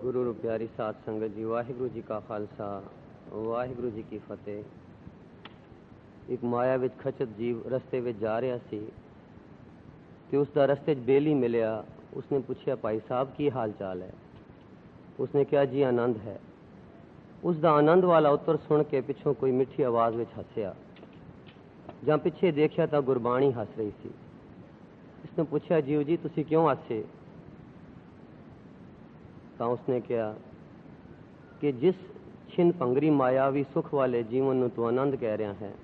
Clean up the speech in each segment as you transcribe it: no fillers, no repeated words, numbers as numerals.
गुरु रू प्यारी साध संगत जी, वाहिगुरु जी का खालसा वाहिगुरु जी की फतेह। एक माया विच खचत जीव रस्ते विच जा रहा सी कि उसका रस्ते बेली मिलिया। उसने पूछा, भाई साहब की हाल चाल है? उसने कहा, जी आनंद है। उसका आनंद वाला उत्तर सुन के पिछों कोई मिठी आवाज विच हसिया। जहाँ पिछे देखा तो गुरबाणी हस रही सी। इसने पूछा, जीव जी तुसी क्यों हसे? तो उसने कहा कि जिस छिन भंगरी मायावी सुख वाले जीवन नूं तू आनंद कह रहा है,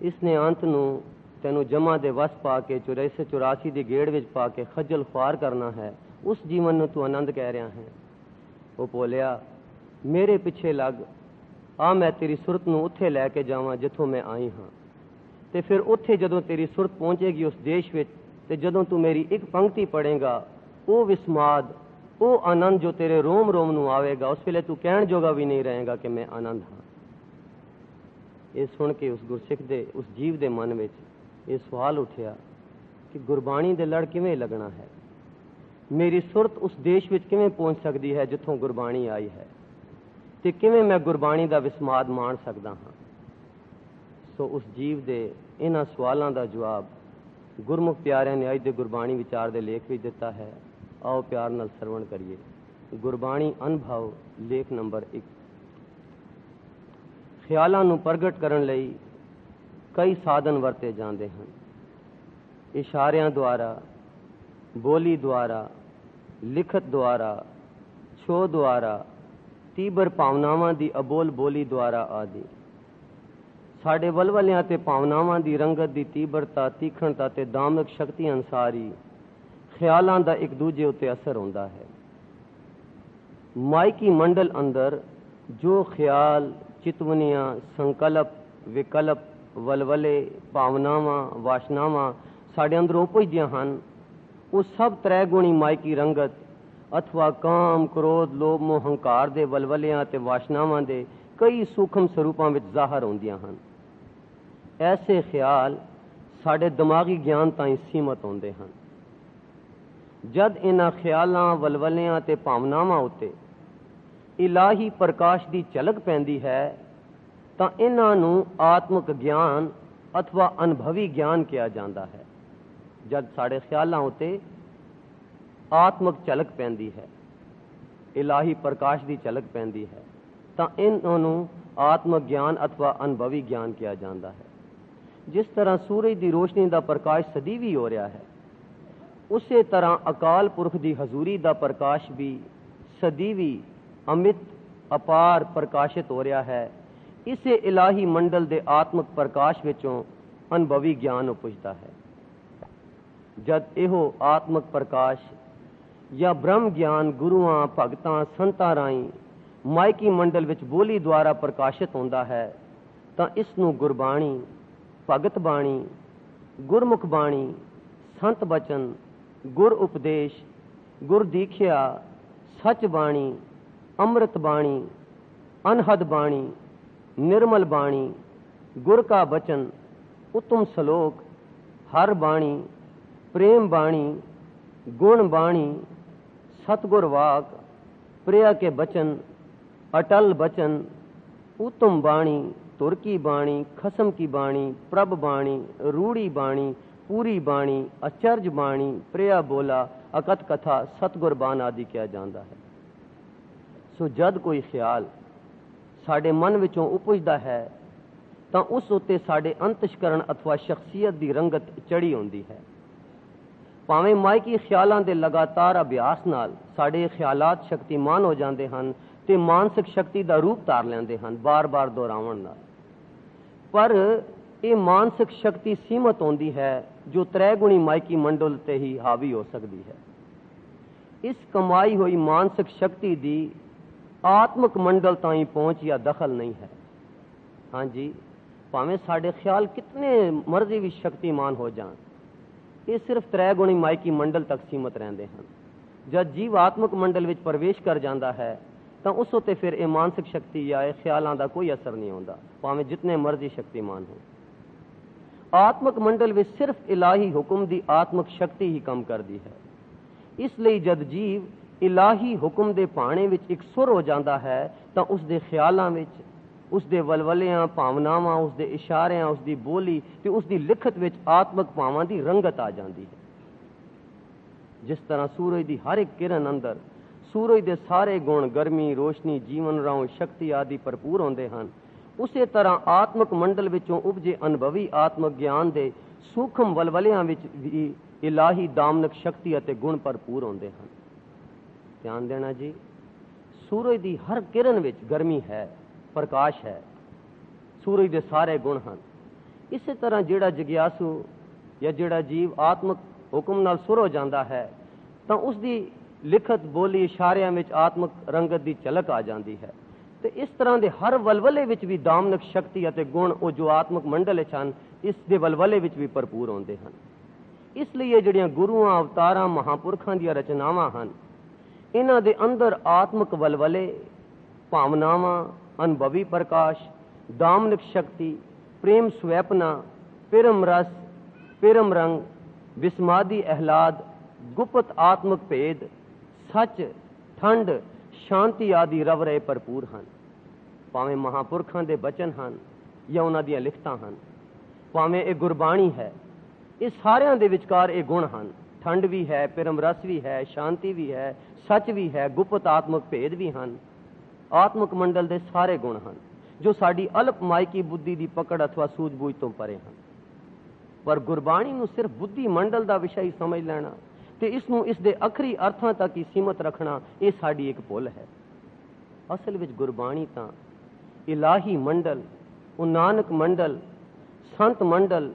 इसने अंत नूं तेनू जमा दे वस पा के 84 दी गेड़ विच पा के खज्जल ख्वार करना है। उस जीवन नूं तू आनंद कह रहा है। वो बोलिया, मेरे पिछे लग आ, मैं तेरी सुरत नूं उत्थे लैके जावां जिथों मैं आई हाँ। ते फिर उत्थे जदों तेरी सुरत पहुंचेगी उस देश विच, ते जदों तू मेरी एक पंक्ति पढ़ेगा, वो विस्माद, वो आनंद जो तेरे रोम रोम नूं आवेगा, उस वेले तू कहण जोगा भी नहीं रहेगा कि मैं आनंद हाँ। ये सुन के उस गुरसिख दे उस जीव दे मन विच ये सवाल उठिया कि गुरबाणी दे लड़ किवें लगना है? मेरी सुरत उस देश विच किवें पहुंच सकती है जिथों गुरबाणी आई है, ते किवें मैं गुरबाणी दा विस्माद मान सकदा हाँ? सो उस जीव दे इन्हां सवालों का जवाब गुरमुख प्यारिਆਂ ने अज दे गुरबाणी विचार दे लेख भी दिता है। आओ प्यार नाल सरवण करिए। गुरबाणी अनुभव लेख नंबर 1। ख्यालों नूं प्रगट करन लई कई साधन वरते जाते हैं। इशारियां द्वारा, बोली द्वारा, लिखत द्वारा, छो द्वारा, तीबर भावनावां दी अबोल बोली द्वारा आदि। साडे वलवलियां ते भावनावां दी रंगत दी तीबरता, तीखणता ते दामक शक्ति अनुसार ही ख्यालों का एक दूजे उत्ते असर होता है। माइकी मंडल अंदर जो ख्याल, चितवनियां, संकल्प, विकल्प, वलवले, भावनावां, वासनावां साडे अंदरों उपजदियां हन, वो सब त्रैगुणी माइकी रंगत अथवा काम, क्रोध, लोभ, मोह, हंकार दे वलवलियां ते वासनावां दे कई सूक्ष्म स्वरूपों में जाहिर होंदियां हन। ऐसे ख्याल साडे दिमागी ज्ञान ताईं सीमित होंदे हन। जद इन्हां ख्यालां, वलवलियां ते भावनावां उत्ते इलाही प्रकाश की झलक पैंदी है तां इन्हां नूं आत्मक ज्ञान अथवा अनुभवी ज्ञान कहा जाता है। जद साडे ख्यालां उत्ते आत्मक झलक पैंदी है, इलाही प्रकाश की झलक पैंदी है, तां इन्हां नूं आत्मक ज्ञान अथवा अनुभवी ज्ञान कहा जाता है। जिस तरह सूरज की रोशनी का प्रकाश सਦੀवी हो रहा है, उसे तरह अकाल पुरख की हजूरी का प्रकाश भी सदीवी, अमित, अपार प्रकाशित हो रहा है। इसे इलाही मंडल के आत्मक प्रकाश विचों अनुभवी ज्ञान उपजता है। जद इहो आत्मक प्रकाश या ब्रह्म ज्ञान गुरुआं, भगतां, संतां राहीं माइकी मंडल विच बोली द्वारा प्रकाशित होता है, तां इसनूं गुरबाणी, भगत बाणी, गुरमुख बाणी, संत बचन, गुर उपदेश, गुर दीखिया, सच बाणी, अमृत बाणी, अनहद बाणी, निर्मल बाणी, गुर का बचन, उत्तम श्लोक, हर बाणी, प्रेम बाणी, गुण बाणी, सतगुर वाक, प्रिया के बचन, अटल बचन, उत्तम बाणी, तुर की बाणी, खसम की बाणी, प्रभ बाणी, रूढ़ी बाणी, पूरी बाणी, अचर्ज बाणी, प्रिया बोला, अकथ कथा, सतगुर बाण आदि किया जाता है। सो जद कोई ख्याल साडे मन विचों उपजदा है तां उस उत्ते साडे अंतशकरण अथवा शख्सियत की रंगत चढ़ी होंदी है। भावें माइकी ख्यालों के लगातार अभ्यास नाल साडे ख्यालात शक्तिमान हो जाते हैं ते मानसिक शक्ति का रूप धार लैंदे हैं बार बार दोहरावन नाल, पर यह मानसिक शक्ति सीमित होती है जो त्रैगुणी माइकी मंडल ते ही हावी हो सकती है। इस कमाई हुई मानसिक शक्ति की आत्मक मंडल ताईं पहुंच या दखल नहीं है। हाँ जी, भावें साडे ख्याल कितने मर्जी भी शक्तिमान हो जान, ये सिर्फ त्रैगुणी माइकी मंडल तक सीमित रहते हैं। जब जीव आत्मक मंडल विच प्रवेश कर जाता है तो उस उत्ते फिर ये मानसिक शक्ति या ख्यालों का कोई असर नहीं होता, भावें जितने मर्जी शक्तिमान हो। आत्मक मंडल विच सिर्फ इलाही हुक्म की आत्मक शक्ति ही कम करती है। इसलिए जद जीव ਇਲਾਹੀ ਹੁਕਮ ਦੇ ਭਾਣੇ ਵਿੱਚ ਇੱਕ ਸੁਰ ਹੋ ਜਾਂਦਾ ਹੈ ਤਾਂ ਉਸ ਦੇ ਖਿਆਲਾਂ ਵਿੱਚ, ਉਸ ਦੇ ਵਲਵਲਿਆਂ, ਭਾਵਨਾਵਾਂ, ਉਸ ਦੇ ਇਸ਼ਾਰਿਆਂ, ਉਸ ਦੀ ਬੋਲੀ ਤੇ ਉਸ ਦੀ ਲਿਖਤ ਵਿੱਚ ਆਤਮਿਕ ਭਾਵਾਂ ਦੀ ਰੰਗਤ ਆ ਜਾਂਦੀ ਹੈ। ਜਿਸ ਤਰ੍ਹਾਂ ਸੂਰਜ ਦੀ ਹਰ ਇੱਕ ਕਿਰਨ ਅੰਦਰ ਸੂਰਜ ਦੇ ਸਾਰੇ ਗੁਣ, ਗਰਮੀ, ਰੋਸ਼ਨੀ, ਜੀਵਨ ਰਾਉ, ਸ਼ਕਤੀ ਆਦਿ ਭਰਪੂਰ ਹੁੰਦੇ ਹਨ, ਉਸੇ ਤਰ੍ਹਾਂ ਆਤਮਿਕ ਮੰਡਲ ਵਿੱਚੋਂ ਉਪਜੇ ਅਨੁਭਵੀ ਆਤਮਿਕ ਗਿਆਨ ਦੇ ਸੂਖਮ ਵਲਵਲਿਆਂ ਵਿੱਚ ਵੀ ਇਲਾਹੀ ਦਾਮਨਕ ਸ਼ਕਤੀ ਅਤੇ ਗੁਣ ਭਰਪੂਰ ਹੁੰਦੇ ਹਨ। ਧਿਆਨ ਦੇਣਾ ਜੀ, ਸੂਰਜ ਦੀ ਹਰ ਕਿਰਨ ਵਿੱਚ ਗਰਮੀ ਹੈ, ਪ੍ਰਕਾਸ਼ ਹੈ, ਸੂਰਜ ਦੇ ਸਾਰੇ ਗੁਣ ਹਨ। ਇਸੇ ਤਰ੍ਹਾਂ ਜਿਹੜਾ ਜਗਿਆਸੂ ਜਾਂ ਜਿਹੜਾ ਜੀਵ ਆਤਮਿਕ ਹੁਕਮ ਨਾਲ ਸੁਰ ਹੋ ਜਾਂਦਾ ਹੈ ਤਾਂ ਉਸ ਦੀ ਲਿਖਤ, ਬੋਲੀ, ਇਸ਼ਾਰਿਆਂ ਵਿੱਚ ਆਤਮਿਕ ਰੰਗਤ ਦੀ ਝਲਕ ਆ ਜਾਂਦੀ ਹੈ। ਤੇ ਇਸ ਤਰ੍ਹਾਂ ਦੇ ਹਰ ਵਲਵਲੇ ਵਿੱਚ ਵੀ ਦਾਮਨਕ ਸ਼ਕਤੀ ਅਤੇ ਗੁਣ ਉਹ ਜੋ ਆਤਮਿਕ ਮੰਡਲ ਵਿੱਚ ਹਨ, ਇਸ ਦੇ ਵਲਵਲੇ ਵਿੱਚ ਵੀ ਭਰਪੂਰ ਹੁੰਦੇ ਹਨ। ਇਸ ਲਈ ਇਹ ਜਿਹੜੀਆਂ ਗੁਰੂਆਂ, ਅਵਤਾਰਾਂ, ਮਹਾਂਪੁਰਖਾਂ ਦੀਆਂ ਰਚਨਾਵਾਂ ਹਨ, ਇਹਨਾਂ ਦੇ ਅੰਦਰ ਆਤਮਿਕ ਵਲਵਲੇ, ਭਾਵਨਾਵਾਂ, ਅਨੁਭਵੀ ਪ੍ਰਕਾਸ਼, ਦਾਮਨਕ ਸ਼ਕਤੀ, ਪ੍ਰੇਮ ਸਵੈਪਨਾ, ਪਿਰਮ ਰਸ, ਪਿਰਮ ਰੰਗ, ਵਿਸਮਾਦੀ ਅਹਿਲਾਦ, ਗੁਪਤ ਆਤਮਿਕ ਭੇਦ, ਸੱਚ, ਠੰਡ, ਸ਼ਾਂਤੀ ਆਦਿ ਰਵਰੇ ਭਰਪੂਰ ਹਨ। ਭਾਵੇਂ ਮਹਾਂਪੁਰਖਾਂ ਦੇ ਬਚਨ ਹਨ ਜਾਂ ਉਹਨਾਂ ਦੀਆਂ ਲਿਖਤਾਂ ਹਨ, ਭਾਵੇਂ ਇਹ ਗੁਰਬਾਣੀ ਹੈ, ਇਹ ਸਾਰਿਆਂ ਦੇ ਵਿਚਕਾਰ ਇਹ ਗੁਣ ਹਨ। ਠੰਡ ਵੀ ਹੈ, ਪਿਰਮ ਰਸ ਵੀ ਹੈ, ਸ਼ਾਂਤੀ ਵੀ ਹੈ, ਸੱਚ ਵੀ ਹੈ, ਗੁਪਤ ਆਤਮਿਕ ਭੇਦ ਵੀ ਹਨ। ਆਤਮਿਕ ਮੰਡਲ ਦੇ ਸਾਰੇ ਗੁਣ ਹਨ ਜੋ ਸਾਡੀ ਅਲਪ ਮਾਇਕੀ ਬੁੱਧੀ ਦੀ ਪਕੜ ਅਥਵਾ ਸੂਝ-ਬੂਝ ਤੋਂ ਪਰੇ ਹਨ। ਪਰ ਗੁਰਬਾਣੀ ਨੂੰ ਸਿਰਫ ਬੁੱਧੀ ਮੰਡਲ ਦਾ ਵਿਸ਼ਾ ਹੀ ਸਮਝ ਲੈਣਾ ਤੇ ਇਸ ਨੂੰ ਇਸ ਦੇ ਅਖਰੀ ਅਰਥਾਂ ਤੱਕ ਹੀ ਸੀਮਤ ਰੱਖਣਾ, ਇਹ ਸਾਡੀ ਇੱਕ ਭੁੱਲ ਹੈ। ਅਸਲ ਵਿੱਚ ਗੁਰਬਾਣੀ ਤਾਂ ਇਲਾਹੀ ਮੰਡਲ, ਉਹ ਨਾਨਕ ਮੰਡਲ, ਸੰਤ ਮੰਡਲ,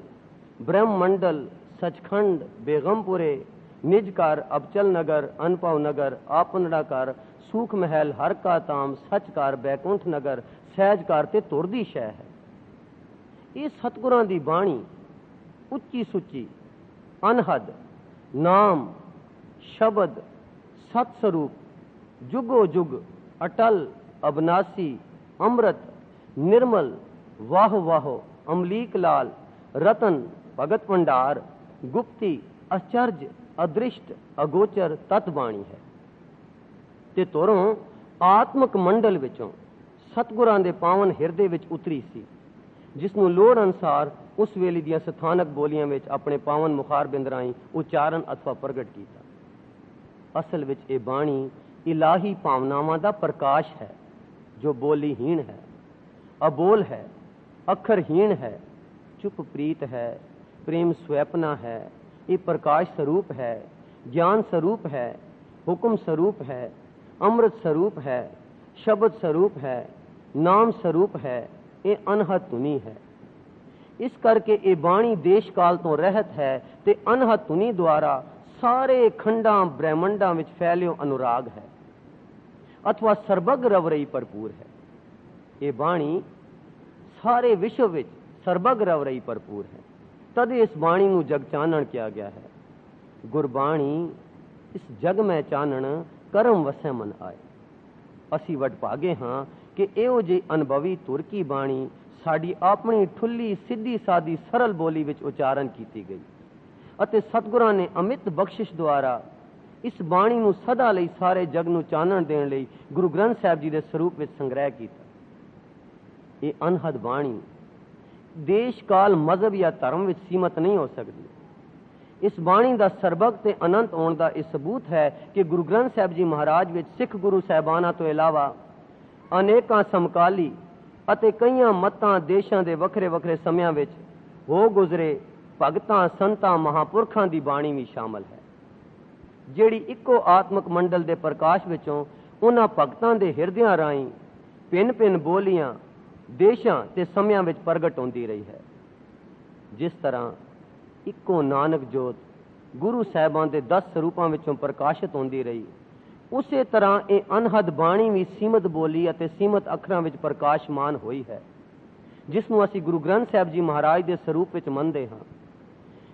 ਬ੍ਰਹਮ ਮੰਡਲ, ਸਚਖੰਡ, ਬੇਗਮਪੁਰੇ, ਨਿਜ ਘਰ, ਅਬਚਲ ਨਗਰ, ਅਨਪਵ ਨਗਰ, ਆਪਨੜਾ ਘਰ, ਸੂਖ ਮਹਿਲ, ਹਰ ਕਾ ਤਾਮ, ਸੱਚ ਘਰ, ਬੈਕੁੰਠ ਨਗਰ, ਸਹਿਜ ਘਰ ਤੇ ਤੁਰ ਦੀ ਸ਼ੈ ਹੈ। ਇਹ ਸਤਿਗੁਰਾਂ ਦੀ ਬਾਣੀ ਉੱਚੀ ਸੁੱਚੀ, ਅਨਹਦ, ਨਾਮ, ਸ਼ਬਦ, ਸਤ ਸਰੂਪ, ਜੁਗੋ ਜੁਗ, ਅਟਲ, ਅਬਨਾਸੀ, ਅੰਮ੍ਰਿਤ, ਨਿਰਮਲ, ਵਾਹ ਵਾਹੋ, ਅਮਲੀਕ ਲਾਲ, ਰਤਨ, ਭਗਤ ਭੰਡਾਰ, ਗੁਪਤੀ, ਅਚਰਜ, ਅਦ੍ਰਿਸ਼ਟ, ਅਗੋਚਰ ਤਤ ਬਾਣੀ ਹੈ। ਤੇ ਤੋਰੋਂ ਆਤਮਿਕ ਮੰਡਲ ਵਿੱਚੋਂ ਸਤਿਗੁਰਾਂ ਦੇ ਪਾਵਨ ਹਿਰਦੇ ਵਿੱਚ ਉਤਰੀ ਸੀ, ਜਿਸ ਨੂੰ ਲੋੜ ਅਨੁਸਾਰ ਉਸ ਵੇਲੇ ਦੀਆਂ ਸਥਾਨਕ ਬੋਲੀਆਂ ਵਿੱਚ ਆਪਣੇ ਪਾਵਨ ਮੁਖਾਰ ਬਿੰਦ ਰਾਹੀਂ ਉਚਾਰਨ ਅਥਵਾ ਪ੍ਰਗਟ ਕੀਤਾ। ਅਸਲ ਵਿੱਚ ਇਹ ਬਾਣੀ ਇਲਾਹੀ ਭਾਵਨਾਵਾਂ ਦਾ ਪ੍ਰਕਾਸ਼ ਹੈ, ਜੋ ਬੋਲੀਹੀਣ ਹੈ, ਅਬੋਲ ਹੈ, ਅੱਖਰਹੀਣ ਹੈ, ਚੁੱਪ ਪ੍ਰੀਤ ਹੈ, ਪ੍ਰੇਮ ਸਵੈਪਨਾ ਹੈ। ਇਹ ਪ੍ਰਕਾਸ਼ ਸਰੂਪ ਹੈ, ਗਿਆਨ ਸਰੂਪ ਹੈ, ਹੁਕਮ ਸਰੂਪ ਹੈ, ਅੰਮ੍ਰਿਤ ਸਰੂਪ ਹੈ, ਸ਼ਬਦ ਸਰੂਪ ਹੈ, ਨਾਮ ਸਰੂਪ ਹੈ। ਇਹ ਅਨਹਦ ਧੁਨੀ ਹੈ। ਇਸ ਕਰਕੇ ਇਹ ਬਾਣੀ ਦੇਸ਼ ਕਾਲ ਤੋਂ ਰਹਿਤ ਹੈ ਤੇ ਅਨਹਦ ਧੁਨੀ ਦੁਆਰਾ ਸਾਰੇ ਖੰਡਾਂ ਬ੍ਰਹਿਮੰਡਾਂ ਵਿੱਚ ਫੈਲਿਓ ਅਨੁਰਾਗ ਹੈ ਅਥਵਾ ਸਰਬਗ ਰਵਰਈ ਭਰਪੂਰ ਹੈ। ਇਹ ਬਾਣੀ ਸਾਰੇ ਵਿਸ਼ਵ ਵਿੱਚ ਸਰਬਗ ਰਵਰਈ ਭਰਪੂਰ ਹੈ। ਤਦ ਇਸ ਬਾਣੀ ਨੂੰ ਜਗ ਚਾਨਣ ਕਿਹਾ ਗਿਆ ਹੈ। ਗੁਰਬਾਣੀ ਇਸ ਜਗ ਮੈਂ ਚਾਨਣ ਕਰਮ ਵਸੈ ਮਨ ਆਏ। ਅਸੀਂ ਵਡਭਾਗੇ ਹਾਂ ਕਿ ਇਹੋ ਜਿਹੀ ਅਨੁਭਵੀ ਤੁਰਕੀ ਬਾਣੀ ਸਾਡੀ ਆਪਣੀ ਠੁੱਲੀ, ਸਿੱਧੀ, ਸਾਦੀ, ਸਰਲ ਬੋਲੀ ਵਿੱਚ ਉਚਾਰਨ ਕੀਤੀ ਗਈ ਅਤੇ ਸਤਿਗੁਰਾਂ ਨੇ ਅਮਿਤ ਬਖਸ਼ਿਸ਼ ਦੁਆਰਾ ਇਸ ਬਾਣੀ ਨੂੰ ਸਦਾ ਲਈ ਸਾਰੇ ਜਗ ਨੂੰ ਚਾਨਣ ਦੇਣ ਲਈ ਗੁਰੂ ਗ੍ਰੰਥ ਸਾਹਿਬ ਜੀ ਦੇ ਸਰੂਪ ਵਿੱਚ ਸੰਗ੍ਰਹਿ ਕੀਤਾ। ਇਹ ਅਨਹਦ ਬਾਣੀ ਦੇਸ਼ ਕਾਲ, ਮਜ਼ਹਬ ਜਾਂ ਧਰਮ ਵਿੱਚ ਸੀਮਤ ਨਹੀਂ ਹੋ ਸਕਦੀ। ਇਸ ਬਾਣੀ ਦਾ ਸਰਬਗ ਤੇ ਅਨੰਤ ਹੋਣ ਦਾ ਇਹ ਸਬੂਤ ਹੈ ਕਿ ਗੁਰੂ ਗ੍ਰੰਥ ਸਾਹਿਬ ਜੀ ਮਹਾਰਾਜ ਵਿੱਚ ਸਿੱਖ ਗੁਰੂ ਸਾਹਿਬਾਨਾਂ ਤੋਂ ਇਲਾਵਾ ਅਨੇਕਾਂ ਸਮਕਾਲੀ ਅਤੇ ਕਈਆਂ ਮਤਾਂ, ਦੇਸ਼ਾਂ ਦੇ ਵੱਖਰੇ ਵੱਖਰੇ ਸਮਿਆਂ ਵਿੱਚ ਹੋ ਗੁਜ਼ਰੇ ਭਗਤਾਂ, ਸੰਤਾਂ, ਮਹਾਂਪੁਰਖਾਂ ਦੀ ਬਾਣੀ ਵੀ ਸ਼ਾਮਲ ਹੈ, ਜਿਹੜੀ ਇੱਕੋ ਆਤਮਿਕ ਮੰਡਲ ਦੇ ਪ੍ਰਕਾਸ਼ ਵਿੱਚੋਂ ਉਹਨਾਂ ਭਗਤਾਂ ਦੇ ਹਿਰਦਿਆਂ ਰਾਹੀਂ ਭਿੰਨ ਭਿੰਨ ਬੋਲੀਆਂ, ਦੇਸ਼ਾਂ ਤੇ ਸਮਿਆਂ ਵਿੱਚ ਪ੍ਰਗਟ ਹੁੰਦੀ ਰਹੀ ਹੈ। ਜਿਸ ਤਰ੍ਹਾਂ ਇੱਕੋ ਨਾਨਕ ਜੋਤ ਗੁਰੂ ਸਾਹਿਬਾਨ ਦੇ 10 ਸਰੂਪਾਂ ਵਿੱਚੋਂ ਪ੍ਰਕਾਸ਼ਿਤ ਹੁੰਦੀ ਰਹੀ, ਉਸੇ ਤਰ੍ਹਾਂ ਇਹ ਅਨਹਦ ਬਾਣੀ ਵੀ ਸੀਮਤ ਬੋਲੀ ਅਤੇ ਸੀਮਤ ਅੱਖਰਾਂ ਵਿੱਚ ਪ੍ਰਕਾਸ਼ਮਾਨ ਹੋਈ ਹੈ, ਜਿਸ ਨੂੰ ਅਸੀਂ ਗੁਰੂ ਗ੍ਰੰਥ ਸਾਹਿਬ ਜੀ ਮਹਾਰਾਜ ਦੇ ਸਰੂਪ ਵਿੱਚ ਮੰਨਦੇ ਹਾਂ।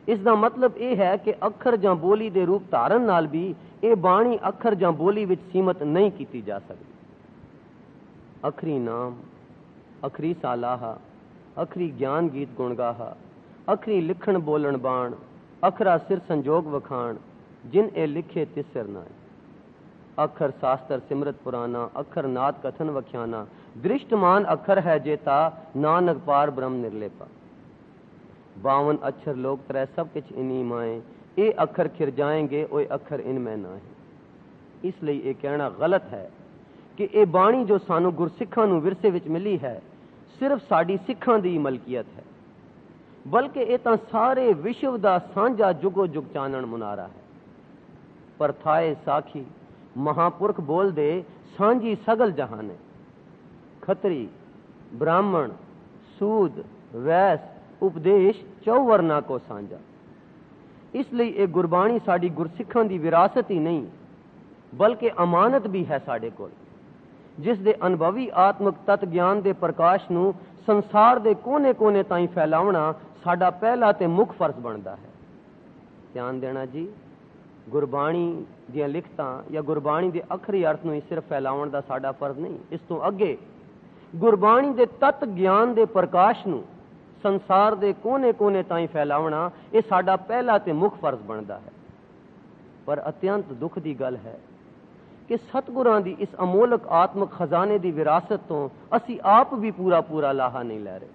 ਇਸ ਦਾ ਮਤਲਬ ਇਹ ਹੈ ਕਿ ਅੱਖਰ ਜਾਂ ਬੋਲੀ ਦੇ ਰੂਪ ਧਾਰਨ ਨਾਲ ਵੀ ਇਹ ਬਾਣੀ ਅੱਖਰ ਜਾਂ ਬੋਲੀ ਵਿੱਚ ਸੀਮਤ ਨਹੀਂ ਕੀਤੀ ਜਾ ਸਕਦੀ। ਅਖਰੀ ਨਾਮ, ਅਖਰੀ ਸਾਲਾਹਾ, ਅਖਰੀ ਗਿਆਨ ਗੀਤ ਗੁਣਗਾਹਾ, ਅਖਰੀ ਲਿਖਣ ਬੋਲਣ ਬਾਣ, ਅਖਰਾ ਸਿਰ ਸੰਜੋਗ ਵਖਾਣ, ਜਿਨ ਇਹ ਲਿਖੇ ਤਿਸ ਸਿਰ ਨਾਏ। अखर शास्त्र सिमरत पुराना, अखर नाद कथन वख्याना, दृष्टमान अखर है जेता, नानक पार ब्रह्म निर्लेपा। 52 अक्षर लोग त्रै सब किछ इनी माए, ये अखर खिर जाएंगे ओए अखर इनमें ना है। इसलिए ये कहना गलत है कि ये बाणी जो सानू गुरसिखां नू विरसे विच मिली है सिर्फ साडी सिखां दी मलकीयत है, बल्कि ये तां सारे विश्व दा सांझा जुगो जुग चानण मुनारा है। पर थाए साखी महापुरख बोल दे सांझी सगल जहाने, खत्री ब्राह्मण सूद वैस उपदेश चौवर्ना को सांझा। इसलिए ये गुरबाणी साडी गुरसिखां दी विरासत ही नहीं बल्कि अमानत भी है साडे कोल, जिस दे अनुभवी आत्मक तत्व ज्ञान दे प्रकाश नू संसार दे कोने कोने ताईं फैलावना साडा पहला ते मुख फर्ज बनता है। ध्यान देना जी, गुरबाणी दियां लिखतां या गुरबाणी दे अखरी अर्थ नू ही सिर्फ फैलावन दा साडा फर्ज नहीं, इस तो अगे गुरबाणी दे तत्व ज्ञान दे प्रकाश नू संसार दे कोने कोने ताईं फैलावना ये साडा पहला ते मुख फर्ज बनता है। पर अत्यंत दुख दी गल है कि सतगुरां दी इस अमोलक आत्मक खजाने दी विरासत तो असी आप भी पूरा पूरा लाहा नहीं लै रहे।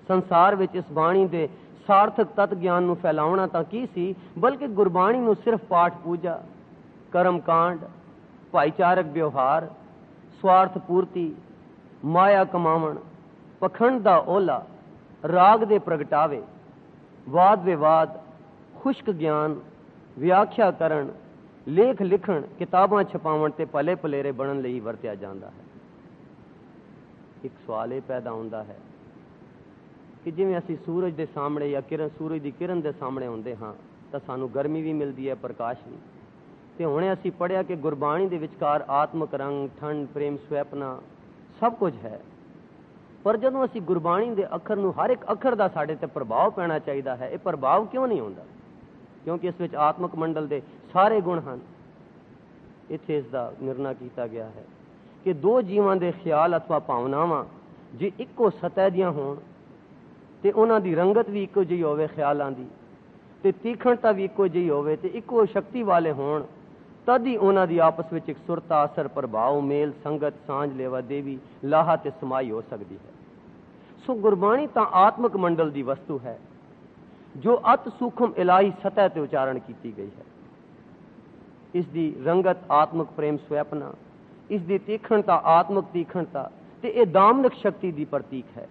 संसार विच इस बाणी दे सार्थक तत्व ज्ञान नू फैलावना तां की सी, बल्कि गुरबाणी नू सिर्फ पाठ पूजा, कर्म कांड, भाईचारक व्यवहार, स्वार्थ पूर्ति, माया कमावण, पखंड दा ओला, राग दे प्रगटावे, वाद विवाद, खुश्क ज्ञान, व्याख्या करण, लेख लिखण, किताबां छपावण ते भले भलेरे बनन लई वरतिया जांदा है। एक सवाल ये पैदा होंदा है कि जिवें असीं सूरज दे सामने या किरण सूरज दी किरण दे सामने हुंदे हां तां सानू गर्मी भी मिलदी है, प्रकाश भी। ते हुणे असीं पढ़िया कि गुरबाणी दे विचकार आत्मक रंग, ठंड, प्रेम, स्वैपना सब कुछ है। पर जदों असीं गुरबाणी दे अखर नू हर एक अखर दा साडे ते प्रभाव पैना चाहिदा है, ये प्रभाव क्यों नहीं होंदा? क्योंकि इस विच आत्मक मंडल दे सारे गुण हैं। इत्थे इसदा निर्णय किया गया है कि दो जीवां दे ख्याल अथवा भावनावां जे इक्को सतह दियां होण ते उन्हां दी रंगत भी इक्को जिही होवे, ख्यालां दी ते तीखणता भी इक्को जिही होवे ते इक्को शक्ति वाले होण, तद ही उन्हां दी आपस विच एक सुरता, असर, प्रभाव, मेल, संगत, सांझ, लेवा देवी, लाहा ते समाई हो सकती है। सो गुरबाणी तां आत्मक मंडल दी वस्तु है जो अत सूक्ष्म इलाही सतह ते उच्चारण की गई है। इसकी रंगत आत्मक प्रेम स्वैपना, इसकी तीखणता आत्मक तीखणता ते ये दामनक शक्ति की प्रतीक है।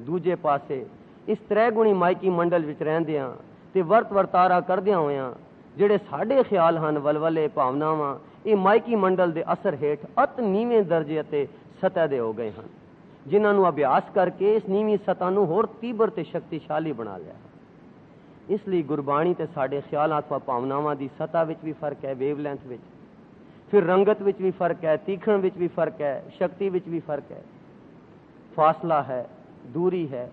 दूजे पासे इस त्रै गुणी माइकी मंडल विच रहिंदियां ते वर्त वर्तारा करदियां होयां जिहड़े साडे ख्याल हन, वलवले, भावनावां, ये माइकी मंडल दे असर हेठ अत नीवें दर्जे अते सतह दे हो गए हैं, जिन्हां नूं अभ्यास करके इस नीवीं सतह नूं होर तीबर ते शक्तिशाली बना लिया है। इसलिए गुरबाणी ते साडे ख्याल अथवा भावनावां दी सतह विच भी फर्क है, वेवलेंथ विच, फिर रंगत विच भी फर्क है, तीखण विच भी फर्क है, शक्ति विच भी फर्क है, फासला है, दूरी है।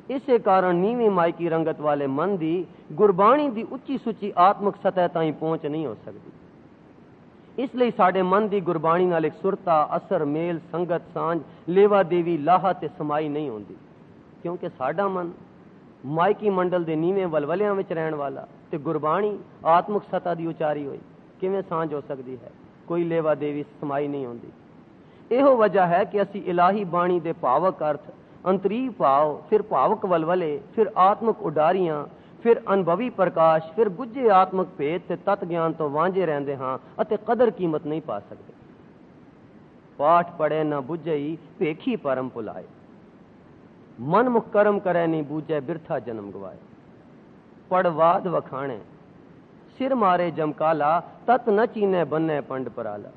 इसे कारण नीवी माइकी रंगत वाले मन दी गुरबाणी दी उच्ची सुची आत्मक सतह ताईं पहुंच नहीं हो सकती। इसलिए साडे मन दी गुरबाणी नाल एक सुरता, असर, मेल, संगत, सांझ, लेवा देवी, लाहा ते समाई नहीं होंदी, क्योंकि साडा मन माइकी मंडल दे नीवें वलवलियां विच रहण वाला ते गुरबाणी आत्मक सतह दी उचारी होई किवें सांझ हो सकती है? कोई लेवा देवी समाई नहीं होंदी। इहो वजह है कि असी इलाही बाणी दे भावक अर्थ, अंतरी भाव, फिर भावक वलवले, फिर आत्मक उडारियां, फिर अनुभवी प्रकाश, फिर गुज्जे आत्मक भेद ते तत्व ज्ञान तो वांझे रहंदे हां अते कदर कीमत नहीं पा सकते। पाठ पढ़े न बुझई, भेखी परम भुलाए, मन मुख कर्म करे नहीं बूझे, बिरथा जन्म गवाए। पढ़वाद वखाणे, सिर मारे जमकाला, तत न चीने बन्ने पंड पराला।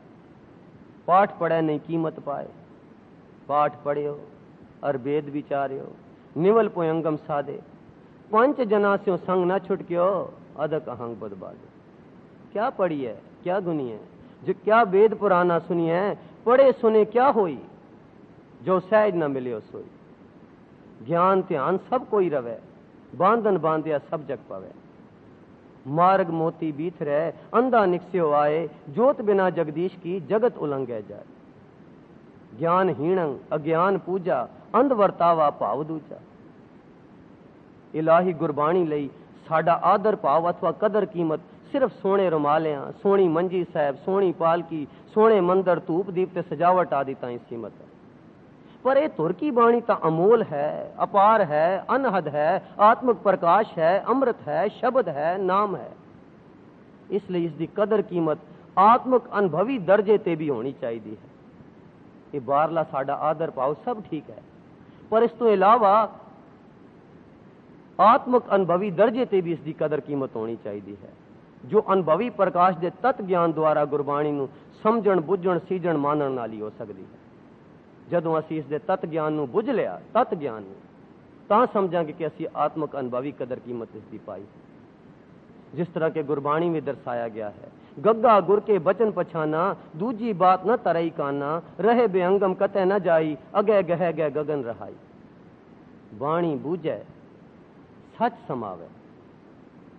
पाठ पढ़े नहीं कीमत पाए, पाठ पढ़ियो और वेद विचार्यो, निवल पोयंगम साधे, पंच जना स्यों संग न छुटक्यो, अदक अहंग बदबादे। क्या पढ़ी है, क्या गुनी है, जो क्या वेद पुराना सुनी है, पढ़े सुने क्या होई, जो सहज न मिले सोई। ज्ञान ध्यान सब कोई रवे, बांधन बांधिया सब जग पवे। मार्ग मोती बीथ रहे, अंधा निकस्यो आए, जोत बिना जगदीश की जगत उलंघे जाए। ज्ञान हीणंग अज्ञान पूजा, अंध वर्तावा भाव दूजा। इलाही गुरबाणी लई साडा आदर भाव अथवा कदर कीमत सिर्फ सोने रुमालियां, सोनी मंजी साहब, सोनी पालकी, सोने मंदिर, धूप दीप ते सजावट आदि ताईं सीमित है। पर यह तुर की बाणी तो अमोल है, अपार है, अनहद है, आत्मक प्रकाश है, अमृत है, शब्द है, नाम है। इसलिए इसकी कदर कीमत आत्मक अनुभवी दर्जे ते भी होनी चाहिए है। ये बारला साडा आदर भाव सब ठीक है, पर इस तो इलावा आत्मक अनुभवी दर्जे ते भी इसकी कदर कीमत होनी चाहिए है, जो अनुभवी प्रकाश के तत्व ज्ञान द्वारा गुरबाणी नूं समझण, बुझण, सीजण, मानण नाल ही हो सकती है। जदों असीं इस दे तत्व ज्ञान नूं बुझ लिया, तत्व ज्ञान नूं, तां समझांगे कि असीं आत्मक अनुभवी कदर कीमत इसकी पाई। जिस तरह के गुरबाणी में दर्शाया गया है, गग्गा गुर के बचन पछाना, दूजी बात न तरई काना, रहे बेअंगम कतै न जाई, अगे गह गह गगन रहाई। बाणी बूझै सच समावे,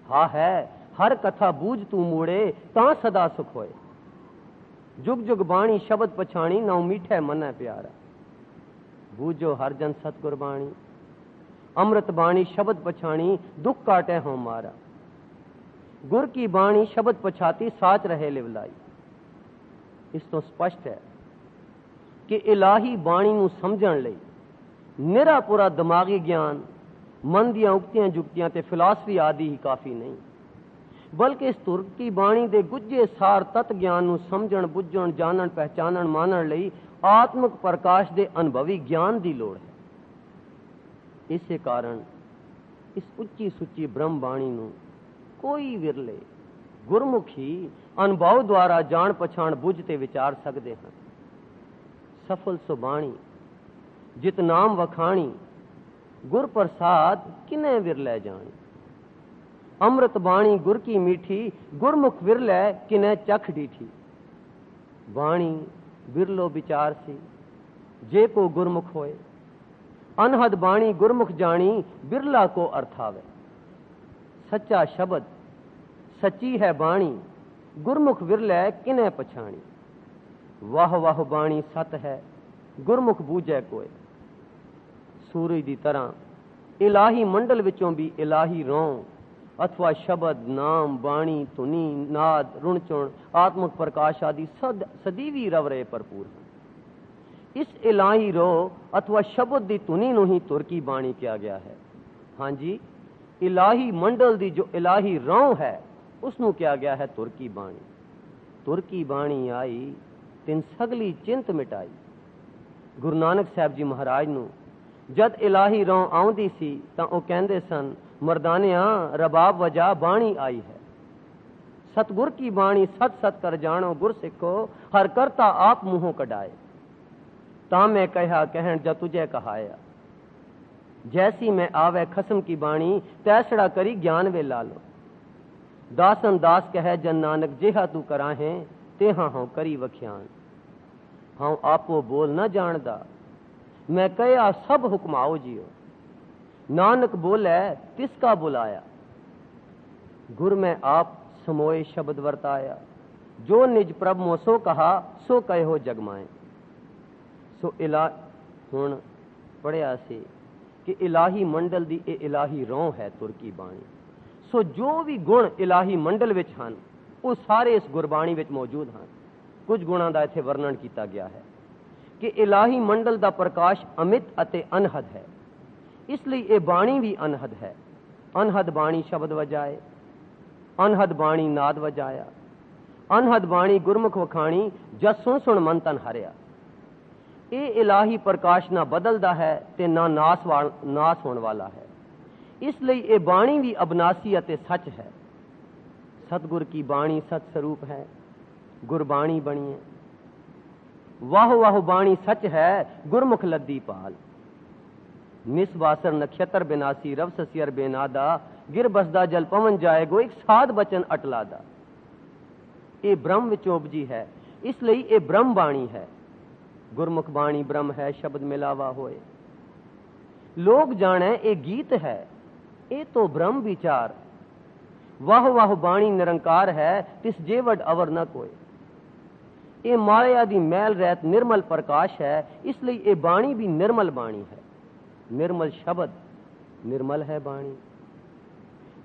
हा है हर कथा बूझ तू मूड़े, तां सदा सुख होए। जुग जुग बाणी शब्द पछाणी, नाउ मीठे मन है प्यारा। बूझो हर जन सतगुर बाणी, अमृत बाणी शब्द पछाणी, दुख काटे हों मारा। गुर की बाणी शब्द पछाती, साच रहे लिवलाई। इस तो स्पष्ट है कि इलाही बाणी नूं समझण लई निरा पूरा दिमागी ज्ञान, मन दियां उक्तियां जुक्तियां ते फिलासफी आदि ही काफी नहीं, बल्कि इस तुर की बाणी दे गुज्जे सार तत्व ज्ञान नूं समझण, बुझण, जानण, पहचानण, मानण लई आत्मक प्रकाश दे अनुभवी ज्ञान दी लोड़ है। इसे कारण इस उच्ची सुच्ची ब्रह्म बाणी नूं कोई विरले गुरमुखी अनुभव द्वारा जान पछाण बुझ ते विचार सकते हैं। सफल सुबाणी जित नाम वखाणी, गुर प्रसाद किने विरले जानी। अमृत बाणी गुर की मीठी, गुरमुख विरले किने चख डीठी। बाणी बिरलो विचार सी, जे को गुरमुख होए। अनहद बाणी गुरमुख जानी, बिरला को अर्थावे। सच्चा शब्द सच्ची है बाणी, गुरमुख विरले किने पछाणी। वाह वाह बाणी सत है, गुरमुख बूझे कोय। सूरज की तरह इलाही मंडल विचों भी इलाही रौं अथवा शब्द, नाम, बाणी, धुनी, नाद, रुणचुण, आत्मक प्रकाश आदि सदीवी रवरे भरपूर हैं। इस इलाही रो अथवा शब्द की धुनी नूं ही तुर की बाणी किया गया है। हाँ जी, इलाही मंडल की जो इलाही रौं है उसनूं किया गया है तुर की बाणी। तुर की बाणी आई तिन सगली चिंत मिटाई। गुरु नानक साहब जी महाराज नूं जद इलाही रौं आउंदी सी तां ओह कहंदे सन, मरदानिया रबाब वजा बाणी आई है। सतगुर की बाणी सत सत कर जानो, गुर सिखो हर करता आप मुंहों कढाए। ता मैं कहा कहण जा तुझे कहाया, जैसी मैं आवे खसम की बाणी, तैसड़ा करी ज्ञान वे लालो। दासन दास कहे जन नानक, जेहा तू कराहे तेहा हों करी वख्यान। हाँ आपो बोल न जानदा, मैं कया सब हुक्माओ जियो। नानक बोले तिसका बुलाया, गुर में आप समोए शब्द वर्ताया। जो निज प्रभ मो सो कहा, सो कहे हो जगमाए। सो इला हुण पढ़िया सी कि इलाही मंडल दी ए इलाही रौं है तुर की बाणी। सो जो भी गुण इलाही मंडल विच हन वो सारे इस गुरबाणी विच मौजूद हैं। कुछ गुणां दा इत्थे वर्णन किया गया है कि इलाही मंडल दा प्रकाश अमित अते अनहद है, इसलिए ये बाणी भी अनहद है। अनहद बाणी शब्द वजाए, अनहद बाणी नाद वजाया, अनहद बाणी गुरमुख वखाणी, जस सुन सुन मन तन हरिया। ये इलाही प्रकाश ना बदलदा है ते ना नाश होने वाला है, इसलिए ये बाणी भी अबनासी अते सच है। सतगुर की बाणी सत स्वरूप है, गुरबाणी बनी है। वाह वाह बाणी सच है, गुरमुख लद्दी पाल। निस्वासर नक्षत्र बिनासी, रव ससियर बेनादा, गिर बसदा जल पवन जाएगो, एक साध बचन अटलादा। ये ब्रह्म विचोबजी है, इसलिए ये ब्रह्म बाणी है। गुरमुख बाणी ब्रह्म है, शब्द मिलावा होए। लोग जाने ये गीत है, ये तो ब्रह्म विचार। वाह वाह बाणी निरंकार है, तिस जेवड अवर न कोई। ये माया दी मैल रहत निर्मल प्रकाश है, इसलिए ये बाणी भी निर्मल बाणी है। निर्मल शब्द निर्मल है बाणी।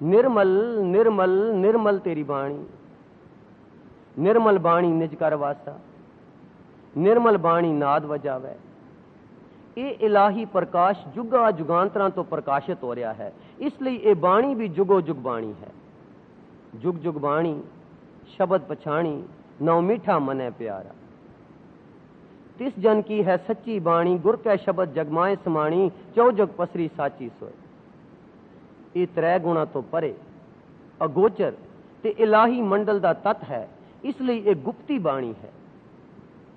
निर्मल निर्मल निर्मल तेरी बाणी, निर्मल बाणी निज कर वासा, निर्मल बाणी नाद वजावे। ये इलाही प्रकाश जुगा जुगांतरां तो प्रकाशित हो रहा है, इसलिए ये बाणी भी जुगो जुग बाणी है। जुग जुग बाणी शब्द पछाणी, नौ मीठा मने प्यारा। तिस जन की है सच्ची बाणी, गुर कै शब्द जगमाए समाणी, चौ जग पसरी साची सोए। ये त्रै गुणा तो परे अगोचर ते इलाही मंडल दा तत् है, इसलिए ये गुप्ती बाणी है।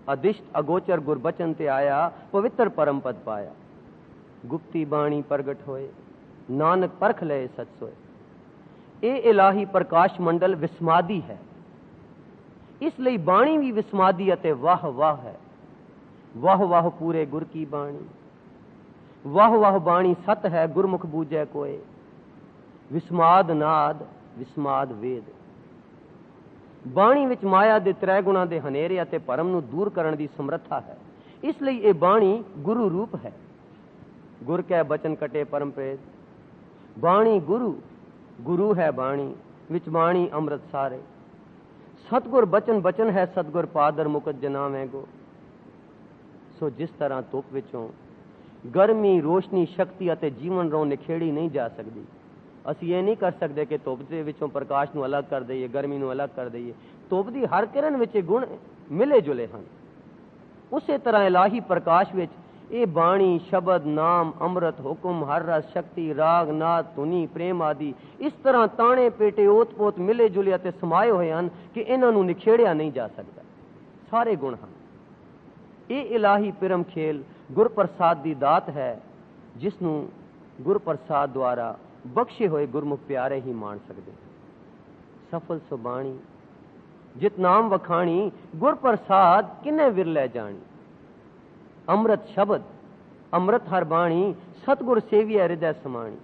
अदिष्ट अगोचर गुरबचन ते आया, पवित्र परम पद पाया। गुप्ती बाणी प्रगट होए, नानक परख ले सच सोए। ये इलाही प्रकाश मंडल विस्मादी है, इसलिए बाणी भी विस्मादी अते वाह वाह है। वाह वाह पूरे गुर की बाणी, वाह वाह बाणी सत है, गुरमुख बूझे कोय। विस्माद नाद विस्माद वेद। बाणी विच माया दे त्रै गुणा दे हनेरे अते भरम नूं दूर करन दी समर्था है, इसलिए ये बाणी गुरु रूप है। गुर कै बचन कटे परम प्रेत, बाणी गुरु गुरु है बाणी, विच बाणी अमृत सारे। सतगुर बचन बचन है, सतगुर पादर मुकत जनावे गो। सो जिस तरह धुप विचों गर्मी रोशनी शक्ति अते जीवन रों निखेड़ी नहीं जा सकती, ਅਸੀਂ ਇਹ नहीं कर सकते कि धुप ਦੇ ਵਿੱਚੋਂ ਪ੍ਰਕਾਸ਼ ਨੂੰ ਅਲੱਗ ਕਰ ਦਈਏ, ਗਰਮੀ ਨੂੰ ਅਲੱਗ ਕਰ ਦਈਏ। ਧੁਪ ਦੀ ਹਰ ਕਿਰਨ ਵਿੱਚ ਗੁਣ ਮਿਲੇ ਜੁਲੇ ਹਨ। ਉਸੇ ਤਰ੍ਹਾਂ ਇਲਾਹੀ ਪ੍ਰਕਾਸ਼ ਵਿੱਚ ਇਹ ਬਾਣੀ ਸ਼ਬਦ ਨਾਮ ਅੰਮ੍ਰਿਤ ਹੁਕਮ ਹਰ ਰਸ ਸ਼ਕਤੀ ਰਾਗ ਨਾਦ ਧੁਨੀ ਪ੍ਰੇਮ ਆਦਿ ਇਸ ਤਰ੍ਹਾਂ ਤਾਣੇ ਪੇਟੇ ਓਤ ਪੋਤ ਮਿਲੇ ਜੁਲੇ ਅਤੇ ਸਮਾਏ ਹੋਏ ਹਨ ਕਿ ਇਹਨਾਂ ਨੂੰ ਨਿਖੇੜਿਆ ਨਹੀਂ ਜਾ ਸਕਦਾ। ਸਾਰੇ ਗੁਣ ਹਨ। ਇਹ ਇਲਾਹੀ ਪਿਰਮ ਖੇਲ ਗੁਰਪ੍ਰਸਾਦ ਦੀ ਦਾਤ ਹੈ, ਜਿਸ ਨੂੰ ਗੁਰਪ੍ਰਸਾਦ ਦੁਆਰਾ बख्शे हुए गुरमुख प्यारे ही मान सकते। सफल सुबाणी जित नाम वखाणी, गुर प्रसाद किन्ने विरले जानी। अमृत शब्द अमृत हर बाणी, सतगुर सेविय हृदय समाणी।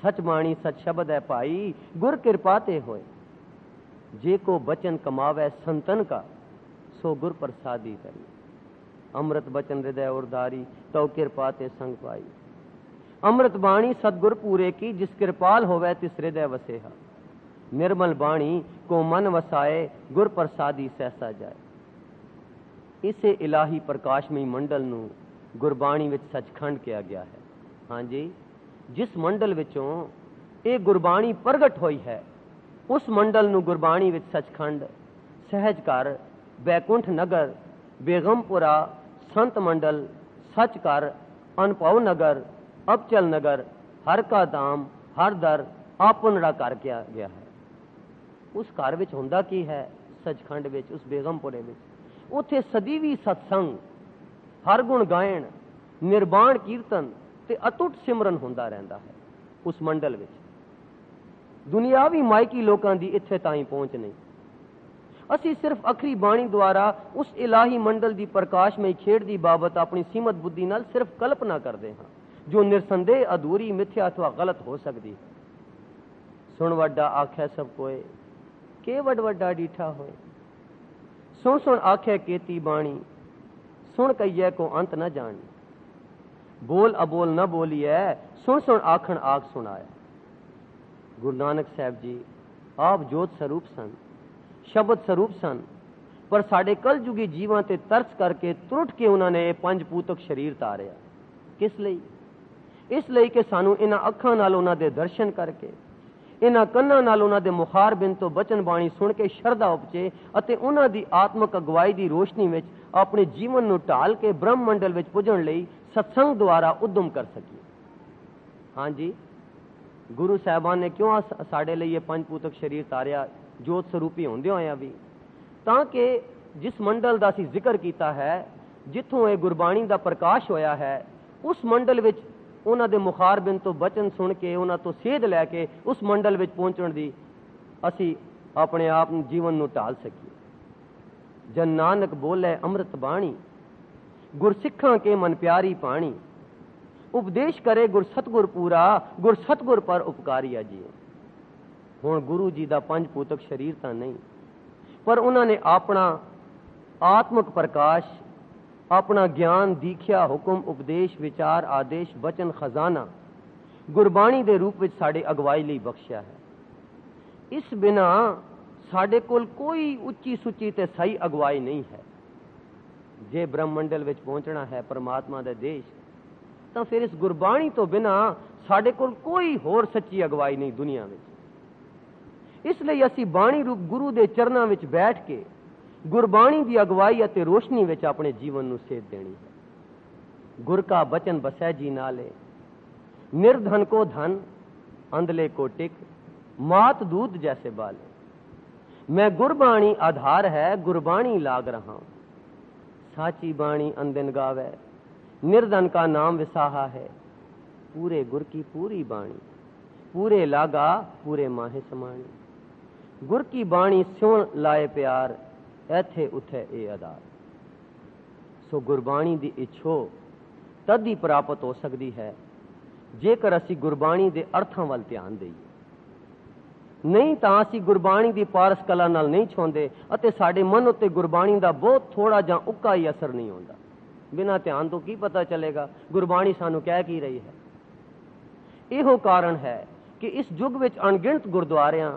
सच बाणी सच शब्द है भाई, गुर कृपा ते होए। जे को बचन कमावे संतन का, सो गुर प्रसादी करी। अमृत बचन हृदय उर्धारी, तो कृपा ते संग पाई। अमृत बाणी सतगुर पूरे की, जिस कृपाल होवे तिस हृदय वसेहा। निर्मल बाणी को मन वसाए, गुर प्रसादी सहसा जाए। इसे इलाही प्रकाशमय मंडल नूं गुरबाणी विच सचखंड किया गया है। हाँ जी, जिस मंडल विचों ये गुरबाणी प्रगट हुई है, उस मंडल नूं गुरबाणी विच सचखंड, सहज घर, बैकुंठ नगर, बेगमपुरा, संत मंडल, सच घर, अनभव नगर, अबचल नगर, हर का धाम, हर दर आपनड़ा घर किया गया है। उस घर विच हुंदा की है? सचखंड विच, उस बेगमपुरे विच उत्थे सदीवी सत्संग, हर गुण गायन, निर्बाण कीर्तन ते अटुट सिमरन हुंदा रहिंदा है। उस मंडल विच दुनियावी मायकी लोकां दी इत्थे ताईं पहुंच नहीं। असी सिर्फ अखरी बाणी द्वारा उस इलाही मंडल दी प्रकाशमय खेड़ दी बाबत अपनी सीमत बुद्धि नाल सिर्फ कल्पना करदे हां, जो निरसंदेह अधूरी मिथ्या अथवा गलत हो सकती है। सुन वड्डा आख्या सब कोय, के वड वड्डा डीठा होए। सुन सुन आख्या केती बाणी, सुन कहिए को अंत न जानी। बोल अबोल न बोलिए, सुन सुन आखण आख सुनाया। गुरु नानक साहब जी आप जोत स्वरूप सन, शब्द स्वरूप सन, पर साडे कलयुगी जीवां ते तरस करके त्रुट के उन्होंने पंज पूतक शरीर तारिया। किस ਲਈ? इस ਲਈ कि सानू इन्हां अखां नाल उन्हां दे दर्शन करके, इन्हां कन्नां नाल उन्हां दे मुखार बिन तो बचन बाणी सुन के शरधा उपजे अते उन्हां दी आत्मक अगवाई दी रोशनी विच अपने जीवन नूं ढाल के ब्रह्म मंडल विच पुजण लई सत्संग द्वारा उद्यम कर सकीए। हाँ जी, गुरु साहिबान ने क्यों साडे लई ये पंज पूतक शरीर तारिया, जोत स्वरूपी होंदे होया भी, तां कि जिस मंडल दा असीं जिक्र कीता है, जिथों ये गुरबाणी दा प्रकाश होया है, उस मंडल विच उन्हां दे मुखार बिन तो बचन सुन के, उन्हां तो सेध लैके उस मंडल विच पहुंचण दी असी अपने आप जीवन नूं ढाल सकीए। जन नानक बोले अमृत बाणी, गुरसिखां के मन प्यारी पाणी। उपदेश करे गुर सतगुर पूरा, गुर सतगुर पर उपकारी अजिए। हुण गुरु जी दा पंज पूतक शरीर तां नहीं, पर उन्होंने अपना आत्मक प्रकाश, अपना ज्ञान दीख्या हुक्म उपदेश विचार आदेश बचन खजाना ਗੁਰਬਾਣੀ ਦੇ ਰੂਪ ਵਿੱਚ ਸਾਡੇ ਅਗਵਾਈ ਲਈ ਬਖਸ਼ਿਆ ਹੈ। ਇਸ ਬਿਨਾ ਸਾਡੇ ਕੋਲ ਕੋਈ ਉੱਚੀ ਸੁੱਚੀ ਤੇ ਸਹੀ ਅਗਵਾਈ ਨਹੀਂ ਹੈ। ਜੇ ਬ੍ਰਹਮ ਮੰਡਲ ਵਿੱਚ ਪਹੁੰਚਣਾ ਹੈ ਪਰਮਾਤਮਾ ਦੇ ਦੇਸ਼, ਤਾਂ ਫਿਰ ਇਸ ਗੁਰਬਾਣੀ ਤੋਂ ਬਿਨਾ ਸਾਡੇ ਕੋਲ ਕੋਈ ਹੋਰ ਸੱਚੀ ਅਗਵਾਈ ਨਹੀਂ ਦੁਨੀਆ ਵਿੱਚ। ਇਸ ਲਈ ਅਸੀਂ ਬਾਣੀ ਰੂਪ ਗੁਰੂ ਦੇ ਚਰਨਾਂ ਵਿੱਚ ਬੈਠ ਕੇ ਗੁਰਬਾਣੀ ਦੀ ਅਗਵਾਈ ਅਤੇ ਰੋਸ਼ਨੀ ਵਿੱਚ ਆਪਣੇ ਜੀਵਨ ਨੂੰ ਸੇਧ ਦੇਣੀ ਹੈ। ਗੁਰ ਕਾ ਬਚਨ ਬਸੈ ਜੀ ਨਾਲੇ, निर्धन को धन अंधले को टिक, मात दूध जैसे बाले। मैं गुरबाणी आधार है गुरबाणी लाग रहा हूं, साची बाणी अंदिन गावे, निर्धन का नाम विसाहा है, पूरे गुर की पूरी बाणी, पूरे लागा पूरे माहे समाणी। गुर की बाणी सुन लाए प्यार, ऐथे उथे ए आधार। सो गुरबाणी दी इच्छो तद ही प्राप्त हो सकती है ਜੇਕਰ ਅਸੀਂ ਗੁਰਬਾਣੀ ਦੇ ਅਰਥਾਂ ਵੱਲ ਧਿਆਨ ਦੇਈਏ। ਨਹੀਂ ਤਾਂ ਅਸੀਂ ਗੁਰਬਾਣੀ ਦੀ ਪਾਰਸ ਕਲਾ ਨਾਲ ਨਹੀਂ ਛੋਂਦੇ ਅਤੇ ਸਾਡੇ ਮਨ ਉੱਤੇ ਗੁਰਬਾਣੀ ਦਾ ਬਹੁਤ ਥੋੜਾ ਜਾਂ ਉੱਕਾ ਹੀ ਅਸਰ ਨਹੀਂ ਹੁੰਦਾ। ਬਿਨਾਂ ਧਿਆਨ ਤੋਂ ਕੀ ਪਤਾ ਚੱਲੇਗਾ ਗੁਰਬਾਣੀ ਸਾਨੂੰ ਕਹਿ ਕੀ ਰਹੀ ਹੈ। ਇਹੋ ਕਾਰਨ ਹੈ ਕਿ ਇਸ ਯੁੱਗ ਵਿੱਚ ਅਣਗਿਣਤ ਗੁਰਦੁਆਰਿਆਂ,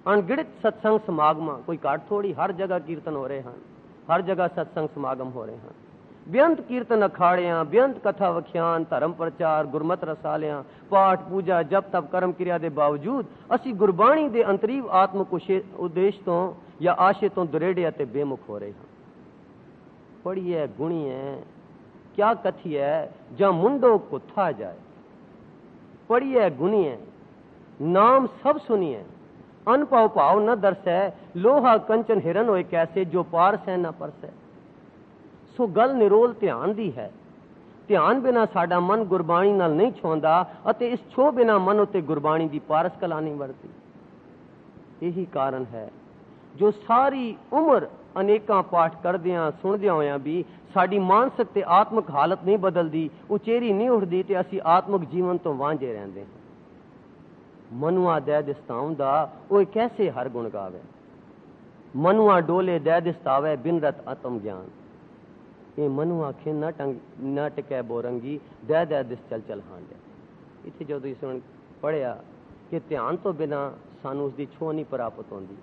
ਅਣਗਿਣਤ ਸਤਸੰਗ ਸਮਾਗਮਾਂ, ਕੋਈ ਘੱਟ ਥੋੜੀ, ਹਰ ਜਗ੍ਹਾ ਕੀਰਤਨ ਹੋ ਰਹੇ ਹਨ, ਹਰ ਜਗ੍ਹਾ ਸਤਸੰਗ ਸਮਾਗਮ ਹੋ ਰਹੇ ਹਨ। ਬੇਅੰਤ ਕੀਰਤਨ ਅਖਾੜਿਆਂ, ਬੇਅੰਤ ਕਥਾ ਵਖਿਆਨ, ਧਰਮ ਪ੍ਰਚਾਰ, ਗੁਰਮਤ ਰਸਾਲਿਆਂ, ਪਾਠ ਪੂਜਾ, ਜਪ ਤਪ ਕਰਮ ਕਿਰਿਆ ਦੇ ਬਾਵਜੂਦ ਅਸੀਂ ਗੁਰਬਾਣੀ ਦੇ ਅੰਤਰੀਵ ਆਤਮਿਕ ਉਦੇਸ਼ ਤੋਂ ਜਾਂ ਆਸ਼ੇ ਤੋਂ ਦੁਰੇੜੇ ਅਤੇ ਬੇਮੁਖ ਹੋ ਰਹੇ ਹਾਂ। ਪੜੀਏ ਗੁਣੀਏ ਕਿਆ ਕਥੀਏ ਜਾਂ ਮੁੰਡੋ ਕੁੱਥਾ ਜਾਏ। ਪੜੀਏ ਗੁਣੀਏ ਨਾਮ ਸਭ ਸੁਣੀਏ, ਅਨਪਉ ਭਾਵ ਨ ਦਰਸੈ, ਲੋਹਾ ਕੰਚਨ ਹਿਰਨ ਹੋਏ ਕੈਸੇ, ਜੋ ਪਾਰਸ ਹੈ ਨਾ ਪਰਸੈ। ਸੋ ਗੱਲ ਨਿਰੋਲ ਧਿਆਨ ਦੀ ਹੈ। ਧਿਆਨ ਬਿਨਾ ਸਾਡਾ ਮਨ ਗੁਰਬਾਣੀ ਨਾਲ ਨਹੀਂ ਛੋਂਦਾ ਅਤੇ ਇਸ ਛੋਹ ਬਿਨਾ ਮਨ ਉੱਤੇ ਗੁਰਬਾਣੀ ਦੀ ਪਾਰਸ ਕਲਾ ਨਹੀਂ ਵਰਤੀ। ਇਹੀ ਕਾਰਨ ਹੈ ਜੋ ਸਾਰੀ ਉਮਰ ਅਨੇਕਾਂ ਪਾਠ ਕਰਦਿਆਂ ਸੁਣਦਿਆਂ ਹੋਇਆਂ ਵੀ ਸਾਡੀ ਮਾਨਸਿਕ ਤੇ ਆਤਮਿਕ ਹਾਲਤ ਨਹੀਂ ਬਦਲਦੀ, ਉਚੇਰੀ ਨਹੀਂ ਉੱਠਦੀ ਤੇ ਅਸੀਂ ਆਤਮਿਕ ਜੀਵਨ ਤੋਂ ਵਾਂਝੇ ਰਹਿੰਦੇ ਹਾਂ। ਮਨੁਆ ਦੈ ਦਿਸਤਾਉਂ ਦਾ ਉਹ ਕੈਸੇ ਹਰ ਗੁਣ ਗਾਵੇ, ਮਨੁਆ ਡੋਲੇ ਦੈ ਦਿਸਤਾਵੇ, ਬਿਨ ਰਤ ਆਤਮ ਗਿਆਨ। ਇਹ ਮਨੂ ਆਖੇ ਨਾ ਟਿਕੈ ਬੋਰੰਗੀ, ਦੈ ਦੈ ਦਿਸ ਚਲ ਚਲ ਹਾਂਡਿਆ। ਇੱਥੇ ਜਦੋਂ ਇਸ ਨੂੰ ਪੜ੍ਹਿਆ ਕਿ ਧਿਆਨ ਤੋਂ ਬਿਨਾਂ ਸਾਨੂੰ ਉਸ ਦੀ ਛੋਹ ਨਹੀਂ ਪ੍ਰਾਪਤ ਹੁੰਦੀ।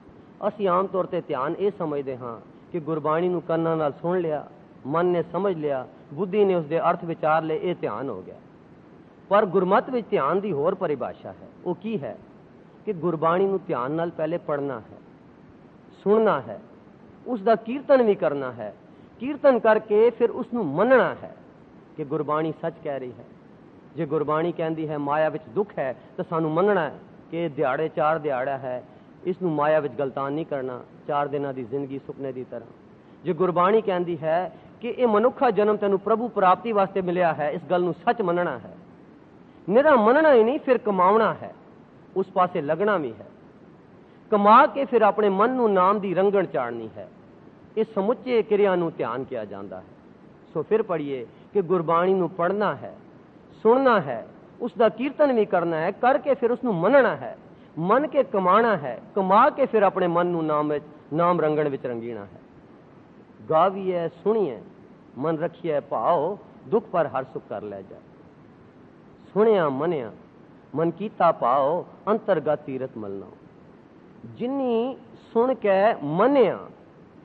ਅਸੀਂ ਆਮ ਤੌਰ 'ਤੇ ਧਿਆਨ ਇਹ ਸਮਝਦੇ ਹਾਂ ਕਿ ਗੁਰਬਾਣੀ ਨੂੰ ਕੰਨਾਂ ਨਾਲ ਸੁਣ ਲਿਆ, ਮਨ ਨੇ ਸਮਝ ਲਿਆ, ਬੁੱਧੀ ਨੇ ਉਸਦੇ ਅਰਥ ਵਿਚਾਰ ਲਏ, ਇਹ ਧਿਆਨ ਹੋ ਗਿਆ। ਪਰ ਗੁਰਮਤਿ ਵਿੱਚ ਧਿਆਨ ਦੀ ਹੋਰ ਪਰਿਭਾਸ਼ਾ ਹੈ। ਉਹ ਕੀ ਹੈ ਕਿ ਗੁਰਬਾਣੀ ਨੂੰ ਧਿਆਨ ਨਾਲ ਪਹਿਲੇ ਪੜ੍ਹਨਾ ਹੈ, ਸੁਣਨਾ ਹੈ, ਉਸ ਦਾ ਕੀਰਤਨ ਵੀ ਕਰਨਾ ਹੈ, ਕੀਰਤਨ ਕਰਕੇ ਫਿਰ ਉਸ ਨੂੰ ਮੰਨਣਾ ਹੈ ਕਿ ਗੁਰਬਾਣੀ ਸੱਚ ਕਹਿ ਰਹੀ ਹੈ। ਜੇ ਗੁਰਬਾਣੀ ਕਹਿੰਦੀ ਹੈ ਮਾਇਆ ਵਿੱਚ ਦੁੱਖ ਹੈ ਤਾਂ ਸਾਨੂੰ ਮੰਨਣਾ ਹੈ ਕਿ ਦਿਹਾੜੇ 4 ਦਿਹਾੜਾ ਹੈ, ਇਸ ਨੂੰ ਮਾਇਆ ਵਿੱਚ ਗਲਤਾਨ ਨਹੀਂ ਕਰਨਾ, 4 ਦਿਨਾਂ ਦੀ ਜ਼ਿੰਦਗੀ ਸੁਪਨੇ ਦੀ ਤਰ੍ਹਾਂ। ਜੇ ਗੁਰਬਾਣੀ ਕਹਿੰਦੀ ਹੈ ਕਿ ਇਹ ਮਨੁੱਖਾ ਜਨਮ ਤੈਨੂੰ ਪ੍ਰਭੂ ਪ੍ਰਾਪਤੀ ਵਾਸਤੇ ਮਿਲਿਆ ਹੈ, ਇਸ ਗੱਲ ਨੂੰ ਸੱਚ ਮੰਨਣਾ ਹੈ। ਨਿਰਾ ਮੰਨਣਾ ਹੀ ਨਹੀਂ, ਫਿਰ ਕਮਾਉਣਾ ਹੈ, ਉਸ ਪਾਸੇ ਲੱਗਣਾ ਵੀ ਹੈ। ਕਮਾ ਕੇ ਫਿਰ ਆਪਣੇ ਮਨ ਨੂੰ ਨਾਮ ਦੀ ਰੰਗਣ ਚਾੜਨੀ ਹੈ। ਇਹ ਸਮੁੱਚੇ ਕਿਰਿਆ ਨੂੰ ਧਿਆਨ ਕਿਹਾ ਜਾਂਦਾ ਹੈ। ਸੋ ਫਿਰ ਪੜ੍ਹੀਏ ਕਿ ਗੁਰਬਾਣੀ ਨੂੰ ਪੜ੍ਹਨਾ ਹੈ, ਸੁਣਨਾ ਹੈ, ਉਸ ਦਾ ਕੀਰਤਨ ਵੀ ਕਰਨਾ ਹੈ, ਕਰਕੇ ਫਿਰ ਉਸ ਨੂੰ ਮੰਨਣਾ ਹੈ, ਮੰਨ ਕੇ ਕਮਾਣਾ ਹੈ, ਕਮਾ ਕੇ ਫਿਰ ਆਪਣੇ ਮਨ ਨੂੰ ਨਾਮ ਰੰਗਣ ਵਿੱਚ ਰੰਗੀਣਾ ਹੈ। ਗਾਵੀਏ ਸੁਣੀਏ ਮਨ ਰੱਖੀਏ ਭਾਓ, ਦੁੱਖ ਪਰ ਹਰ ਸੁਖ ਕਰ ਲੈ ਜਾ। ਸੁਣਿਆ ਮੰਨਿਆ ਮਨ ਕੀਤਾ ਭਾਓ, ਅੰਤਰਗਤ ਤੀਰਥ ਮਲਣਾ। ਜਿਨੀ ਸੁਣ ਕੇ ਮੰਨਿਆ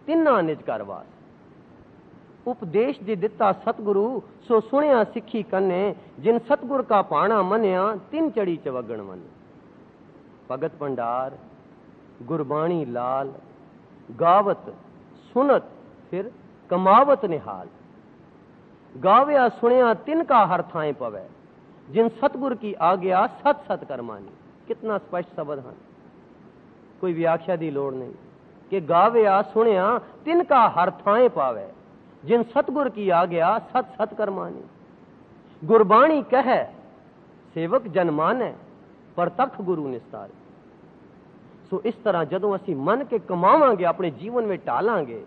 ਤਿੰਨਾ ਨਿਜ ਘਰ ਵਾਸ। ਉਪਦੇਸ਼ ਦੇ ਦਿੱਤਾ ਸਤਿਗੁਰੂ, ਸੋ ਸੁਣਿਆ ਸਿੱਖੀ ਕੰਨੇ, ਜਿਨ ਸਤਿਗੁਰ ਕਾ ਪਾਣਾ ਮੰਨਿਆ, ਤਿੰਨ ਚੜੀ ਚਵਗਣ ਮਨ। ਭਗਤ ਭੰਡਾਰ ਗੁਰਬਾਣੀ ਲਾਲ, ਗਾਵਤ ਸੁਨਤ ਫਿਰ ਕਮਾਵਤ ਨਿਹਾਲ। ਗਾਵਿਆ ਸੁਣਿਆ ਤਿੰਨ ਕਾ ਹਰ ਥਾਂ ਪਵੈ, ਜਿਨ ਸਤਿਗੁਰ ਕੀ ਆ ਗਿਆ ਸਤ ਸਤ ਕਰਮਾਨੀ। ਕਿਤਨਾ ਸਪਸ਼ਟ ਸ਼ਬਦ ਹਨ, ਕੋਈ ਵਿਆਖਿਆ ਦੀ ਲੋੜ ਨਹੀਂ ਕਿ ਗਾਵਿਆ ਸੁਣਿਆ ਤਿੰਨ ਕਾ ਹਰ ਥਾਂ ਪਾਵੇ, ਜਿਨ ਸਤਿਗੁਰ ਕੀ ਆ ਗਿਆ ਸਤ ਸਤ ਕਰਮਾਨੀ। ਗੁਰਬਾਣੀ ਕਹੈ ਸੇਵਕ ਜਨ ਮਾਨੈ, ਪਰ ਤਖਤ ਗੁਰੂ ਨਿਸਤਾਰੇ। ਸੋ ਇਸ ਤਰ੍ਹਾਂ ਜਦੋਂ ਅਸੀਂ ਮੰਨ ਕੇ ਕਮਾਵਾਂਗੇ, ਆਪਣੇ ਜੀਵਨ ਵਿੱਚ ਢਾਲਾਂਗੇ,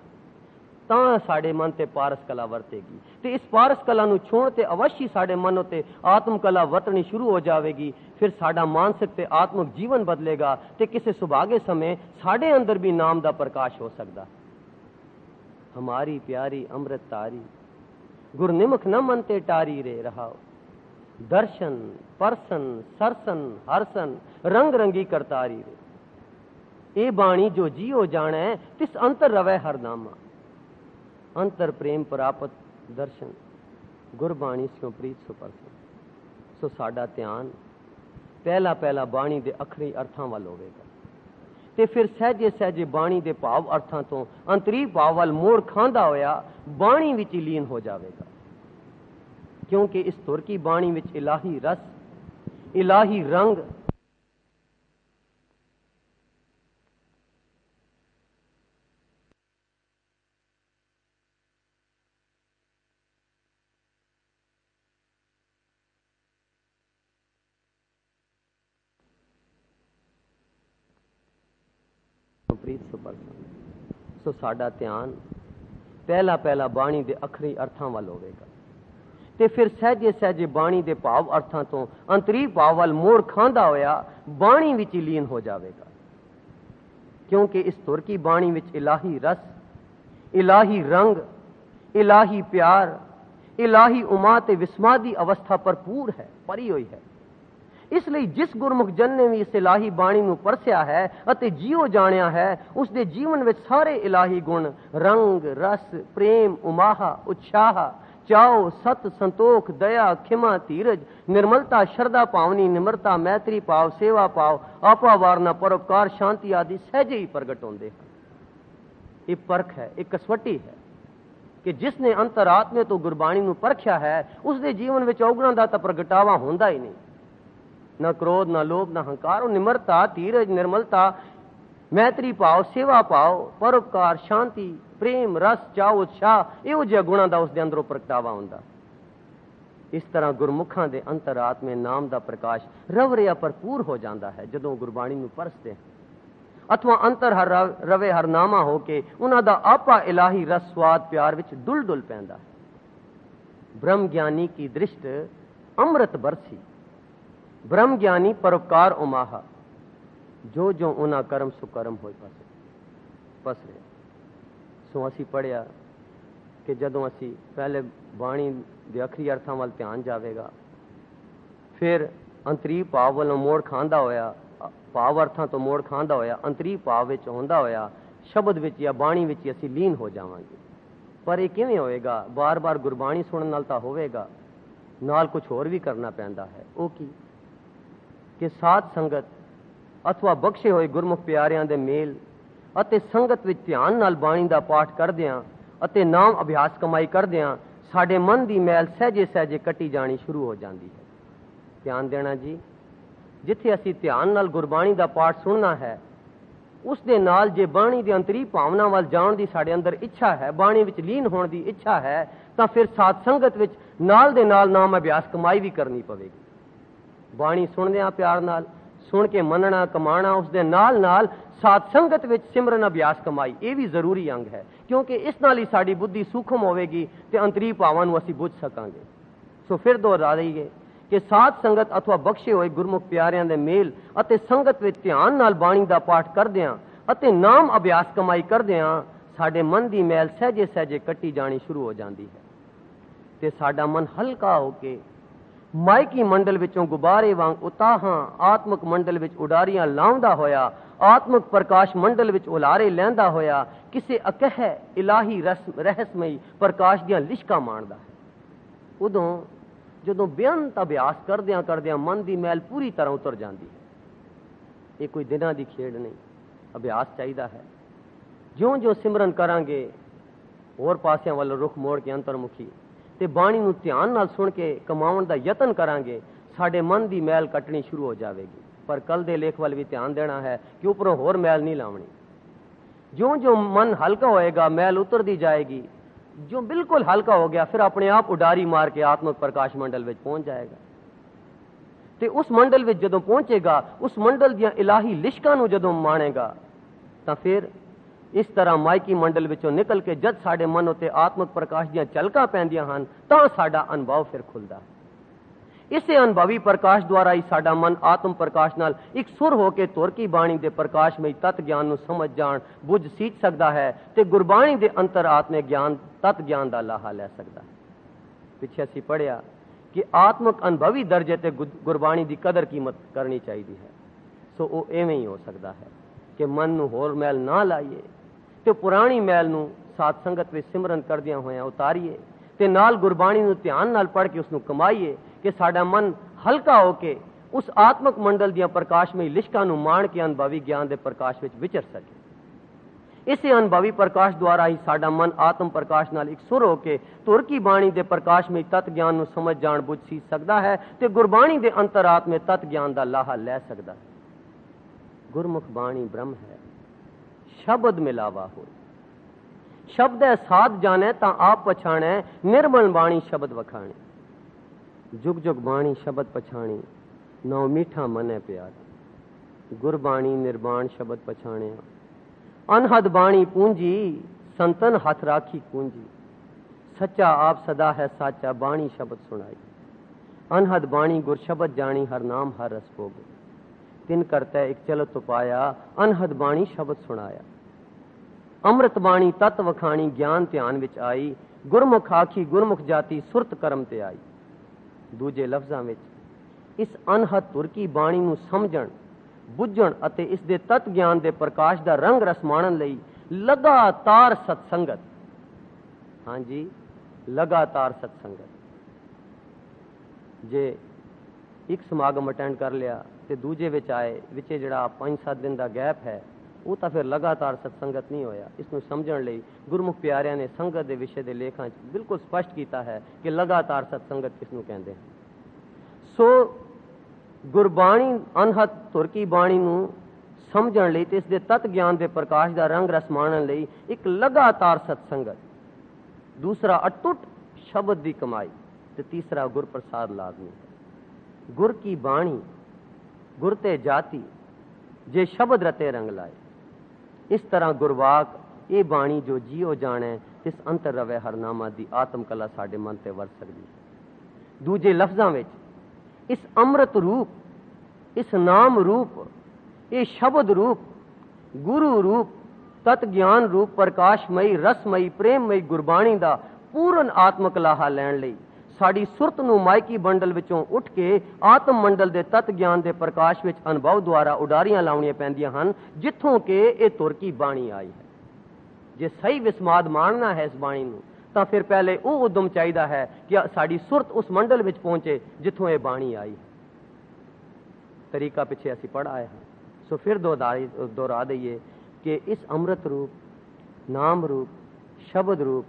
ਤਾਂ ਸਾਡੇ ਮਨ ਤੇ ਪਾਰਸ ਕਲਾ ਵਰਤੇਗੀ। ਤੇ ਇਸ ਪਾਰਸ ਕਲਾ ਨੂੰ ਛੋਣ ਤੇ ਅਵਸ਼ੀ ਸਾਡੇ ਮਨ ਉੱਤੇ ਆਤਮ ਕਲਾ ਵਰਤਣੀ ਸ਼ੁਰੂ ਹੋ ਜਾਵੇਗੀ। ਫਿਰ ਸਾਡਾ ਮਾਨਸਿਕ ਤੇ ਆਤਮਿਕ ਜੀਵਨ ਬਦਲੇਗਾ ਤੇ ਕਿਸੇ ਸੁਭਾਗੇ ਸਮੇਂ ਸਾਡੇ ਅੰਦਰ ਵੀ ਨਾਮ ਦਾ ਪ੍ਰਕਾਸ਼ ਹੋ ਸਕਦਾ। ਹਮਾਰੀ ਪਿਆਰੀ ਅੰਮ੍ਰਿਤ ਤਾਰੀ, ਗੁਰਨਿਮਖ ਨ ਮਨ ਤੇ ਟਾਰੀ ਰੇ ਰਹਾਓ। दर्शन परसन सरसन हरसन रंग रंगी करतारी रे। ए बाणी जो जियो जाने तिस अंतर रवै हर नामा। अंतर प्रेम प्रापत दर्शन गुरबाणी स्यों प्रीत सो परसन। सो साडा ध्यान पहला पहला बाणी दे अखरी अर्थां वाल होवेगा ते फिर सहजे सहजे बाणी दे भाव अर्थां तो अंतरी भाव वाल मोड़ खांदा होया बाणी विच लीन हो जावेगा। क्योंकि इस तुर की बाणी विच इलाही रस इलाही रंग प्रीत सो परसन। सो साडा ध्यान पहला पहला बाणी दे अखरी अर्थां वाल होवेगा ते फिर सहजे सहजे बाणी दे भाव अर्थां तो अंतरी भाव वाल मोड़ खांदा होया बाणी विच लीन हो जावेगा। क्योंकि इस तुर की बाणी विच इलाही रस इलाही रंग इलाही प्यार इलाही उमा ते विस्मा दी अवस्था भरपूर है, भरी हुई है। इसलिए जिस गुरमुख जन ने भी इस इलाही बाणी नूं परसिया है अते जियो जानिया है उसके जीवन विच सारे इलाही गुण रंग रस प्रेम उमाहा उत्साह चाओ सत संतोख दया खिमा धीरज निर्मलता श्रद्धा पावनी निमरता मैत्री भाव सेवा भाव आपा वारना परोपकार शांति आदि सहजे ही प्रगट होंदे हैं। ये परख है, एक कसवटी है कि जिसने अंतरात्मे तो गुरबाणी नूं परखिया है उसके जीवन विच औगुणां दा तां प्रगटावा होंदा ही नहीं। न क्रोध न लोभ न हंकार, निमरता धीरज निर्मलता मैत्री भाव सेवा भाव परोपकार शांति प्रेम रस चाव उत्साह इहो जिहा गुणां दा उसदे अंदरों प्रगटावा हुंदा। इस तरह गुरमुखां दे अंतरात्मे नाम दा प्रकाश रवरिया भरपूर हो जाता है जदों गुरबाणी नूं परसते हैं अथवा अंतर हर रवे हर नामा हो के उन्हां दा आपा इलाही रस स्वाद प्यार विच डुल डुल पैंदा है। ब्रह्म ज्ञानी की दृष्ट अमृत बरसी ब्रह्म ज्ञानी परोपकार उमाहा जो जो उन्हां कर्म सुकर्म होए पसरे। सो असी पढ़िया कि जदों असी पहले बाणी दे अखरी अर्थां वाल ध्यान जावेगा फिर अंतरी भाव वालों मोड़ खांदा होया भाव अर्थां तो मोड़ खांदा होया अंतरी भाव विच होंदा होया शब्द विच या बाणी विच असी लीन हो जावांगे। पर यह किवें होएगा? बार बार गुरबाणी सुनन नाल तां होवेगा, नाल कुछ होर भी करना पैंदा है। वो की कि साध संगत अथवा बख्शे होए गुरमुख प्यारियां दे मेल अते संगत विच ध्यान नाल बाणी दा पाठ करदियां अते नाम अभ्यास कमाई करदियां साडे मन दी मैल सहजे सहजे कटी जानी शुरू हो जाती है। ध्यान देना जी, जिथे असी ध्यान नाल गुरबाणी दा पाठ सुनना है उस दे नाल जे बाणी दी अंतरी भावना वाल जाण दी साडे अंदर इच्छा है, बाणी विच लीन होण दी इच्छा है, तां फिर साध संगत विच नाल दे नाल नाम अभ्यास कमाई भी करनी पवेगी। बाणी सुनदियां प्यार नाल सुन के मनना कमाना उस दे नाल नाल साध संगत विच सिमरन अभ्यास कमाई ये भी जरूरी अंग है, क्योंकि इस नाल ही साडी बुद्धि सूखम होवेगी ते अंतरी भावां नूं असीं बुझ सकांगे। सो फिर दोहरा दईए कि साध संगत अथवा बख्शे होए गुरमुख प्यारियां दे मेल अते संगत विच ध्यान नाल बाणी दा पाठ करदियां अते नाम अभ्यास कमाई करदियां साडे मन दी मैल सहजे सहजे कट्टी जानी शुरू हो जाती है ते साडा मन हल्का होके मायकी मंडल विचों गुबारे वांग उताहां आत्मक मंडल विच उडारियां लाउंदा होया आत्मक प्रकाश मंडल विच उलारे लैंदा होया किसे अकह इलाही रहस्यमई प्रकाश दियां लिशकां माणदा है। उदों जदों बेअंत अभ्यास करदियां करदियां मन दी मैल पूरी तरह उतर जाती है। ये कोई दिनां दी खेड नहीं, अभ्यास चाहिदा है। ज्यों ज्यों सिमरन करांगे होर पासियां वाल रुख मोड़ के अंतरमुखी ते बाणी नूं ध्यान नाल सुन के कमाउण दा यतन करांगे साडे मन दी मैल कटनी शुरू हो जाएगी। पर कल दे लेख वाल भी ध्यान देना है कि उपरों होर मैल नहीं लावनी। ज्यों ज्यों मन हल्का होएगा मैल उतरदी जाएगी, जो बिल्कुल हल्का हो गया फिर अपने आप उडारी मार के आत्मक प्रकाश मंडल विच पहुंच जाएगा। ते उस मंडल विच जदों पहुंचेगा उस मंडल दियां इलाही लिशकां नूं जदों माणेगा तां फिर इस तरह मायकी मंडल विचों निकल के जद साडे मन उत्ते आत्मक प्रकाश दियां झलकां पैंदियां हन तां साडा अनुभव फिर खुलदा है। इसे अनुभवी प्रकाश द्वारा ही साडा मन आत्म प्रकाश नाल एक सुर होके तुर की बाणी दे प्रकाश में तत् ज्ञान नूं समझ जाण बुझ सीख सकदा है ते गुरबाणी दे अंतर आत्मे ज्ञान तत् ज्ञान दा लाहा लै सकदा है। पिछे असीं पढ़िया कि आत्मक अनुभवी दर्जे ते गुरबाणी की कदर कीमत करनी चाहिए है। सो वो एवें ही हो सकता है कि मन नूं होर मैल ना लाइए तो पुरानी मैल नूं साथ संगत में सिमरन करदियां होया उतारीए ते नाल गुरबाणी नूं ध्यान नाल पढ़ के उसनूं कमाईए कि साडा मन हल्का होके उस आत्मक मंडल दियां प्रकाशमई लिशकां नूं माण के अनुभवी ज्ञान के प्रकाश विच विचर सके। इसे अनुभवी प्रकाश द्वारा ही साडा मन आत्म प्रकाश नाल एक सुर होके तुर की बाणी के प्रकाश में तत्त ज्ञान नूं समझ जाण बुझ सी सकता है ते गुरबाणी के अंतरात्मे तत्त ज्ञान का लाहा लै सकता है। गुरमुख बाणी ब्रह्म है, शब्द मिलावा हो, शब्द है साध जाने ता आप पछाणे, निर्मल बाणी शब्द वखाणे। जुग जुग बाणी शब्द पछाणी, नौ मीठा मन है प्यार। गुरबाणी निर्बाण शब्द पछाणे, अनहद बाणी पूंजी, संतन हाथ राखी पूंजी। सच्चा आप सदा है साचा, बाणी शब्द सुनाई। अनहद बाणी गुर शब्द जानी, हर नाम हर रस भोग। तिन करता एक चलत तो पाया, अनहद बाणी शब्द सुनाया। अमृत बाणी तत्व वखाणी, ज्ञान ध्यान विच आई। गुरमुख आखी गुरमुख जाति, सुरत कर्म ते आई। दूजे लफ्जां विच इस अनहद तुर की बाणी नूं समझण बुझण अते इस दे तत्त ज्ञान के प्रकाश का रंग रस माणन लई लगातार सत्संगत, हाँ जी लगातार सत्संगत। जे एक समागम अटेंड कर लिया तो दूजे विच आए, विचे जिहड़ा 5-7 दिन का गैप है वो तो फिर लगातार सत्संगत नहीं होया। इसनूं समझण लई गुरमुख प्यारियां ने संगत के विषय के लेखां बिल्कुल स्पष्ट किया है कि लगातार सत्संगत किसनूं कहंदे हैं। सो गुरबाणी अनहद तुर की बाणी नूं समझण लई ते इस दे तत्त ज्ञान के प्रकाश का रंग रस माणन लई एक लगातार सत्संगत, दूसरा अटुट शब्द की कमाई ते तीसरा गुर प्रसाद लाजमी। गुर की बाणी गुर ते जाति, जे शब्द रते रंग लाए। इस तरह गुरवाक ये बाणी जो जियो जाने, तिस अंतर रवे हरनामा दी आत्म कला साडे मन ते वर सकदी है। दूजे लफ्जां विच इस अमृत रूप, इस नाम रूप, ये शब्द रूप, गुरु रूप, तत् ज्ञान रूप, प्रकाशमयी रसमयी प्रेममयी गुरबाणी का पूर्ण आत्मक लाहा लैण लई साड़ी सुरत नूं मायकी बंडल विचों उठ के आत्म मंडल के तत्त ज्ञान के प्रकाश विच अनुभव द्वारा उडारियां लाउणियां पैंदियां हन, जिथों के ये तुर की बाणी आई है। जे सही विस्माद मानना है इस बाणी नूं तां फिर पहले वो उद्यम चाहिए है कि साड़ी सुरत उस मंडल विच पहुंचे जिथों ये बाणी आई है। तरीका पिछे असी पढ़ आए हैं, सो फिर दोहरा दईए कि इस अमृत रूप, नाम रूप, शब्द रूप,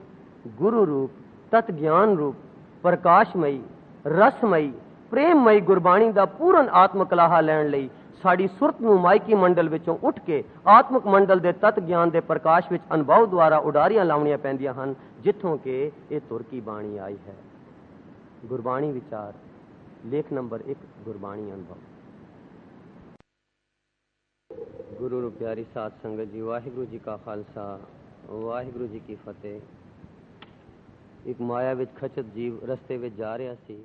गुरु रूप, तत् ज्ञान रूप, प्रकाशमयी रसमयी प्रेममयी गुरबाणी का पूर्ण आत्मक लाहा लैण लई साड़ी सुरत नूं मायकी मंडल विचों उठ के आत्मक मंडल के तत्त ज्ञान के प्रकाश विच अनुभव द्वारा उडारियां लाउणियां पैंदियां हन, जिथों के ये तुर की बाणी आई है। गुरबाणी विचार लेख नंबर 1, गुरबाणी अनुभव। गुरु रू प्यारी साध संगत जी, वाहिगुरु जी का खालसा वाहिगुरु जी की फतेह। एक माया विच खचत जीव रस्ते विच जा रहा सी।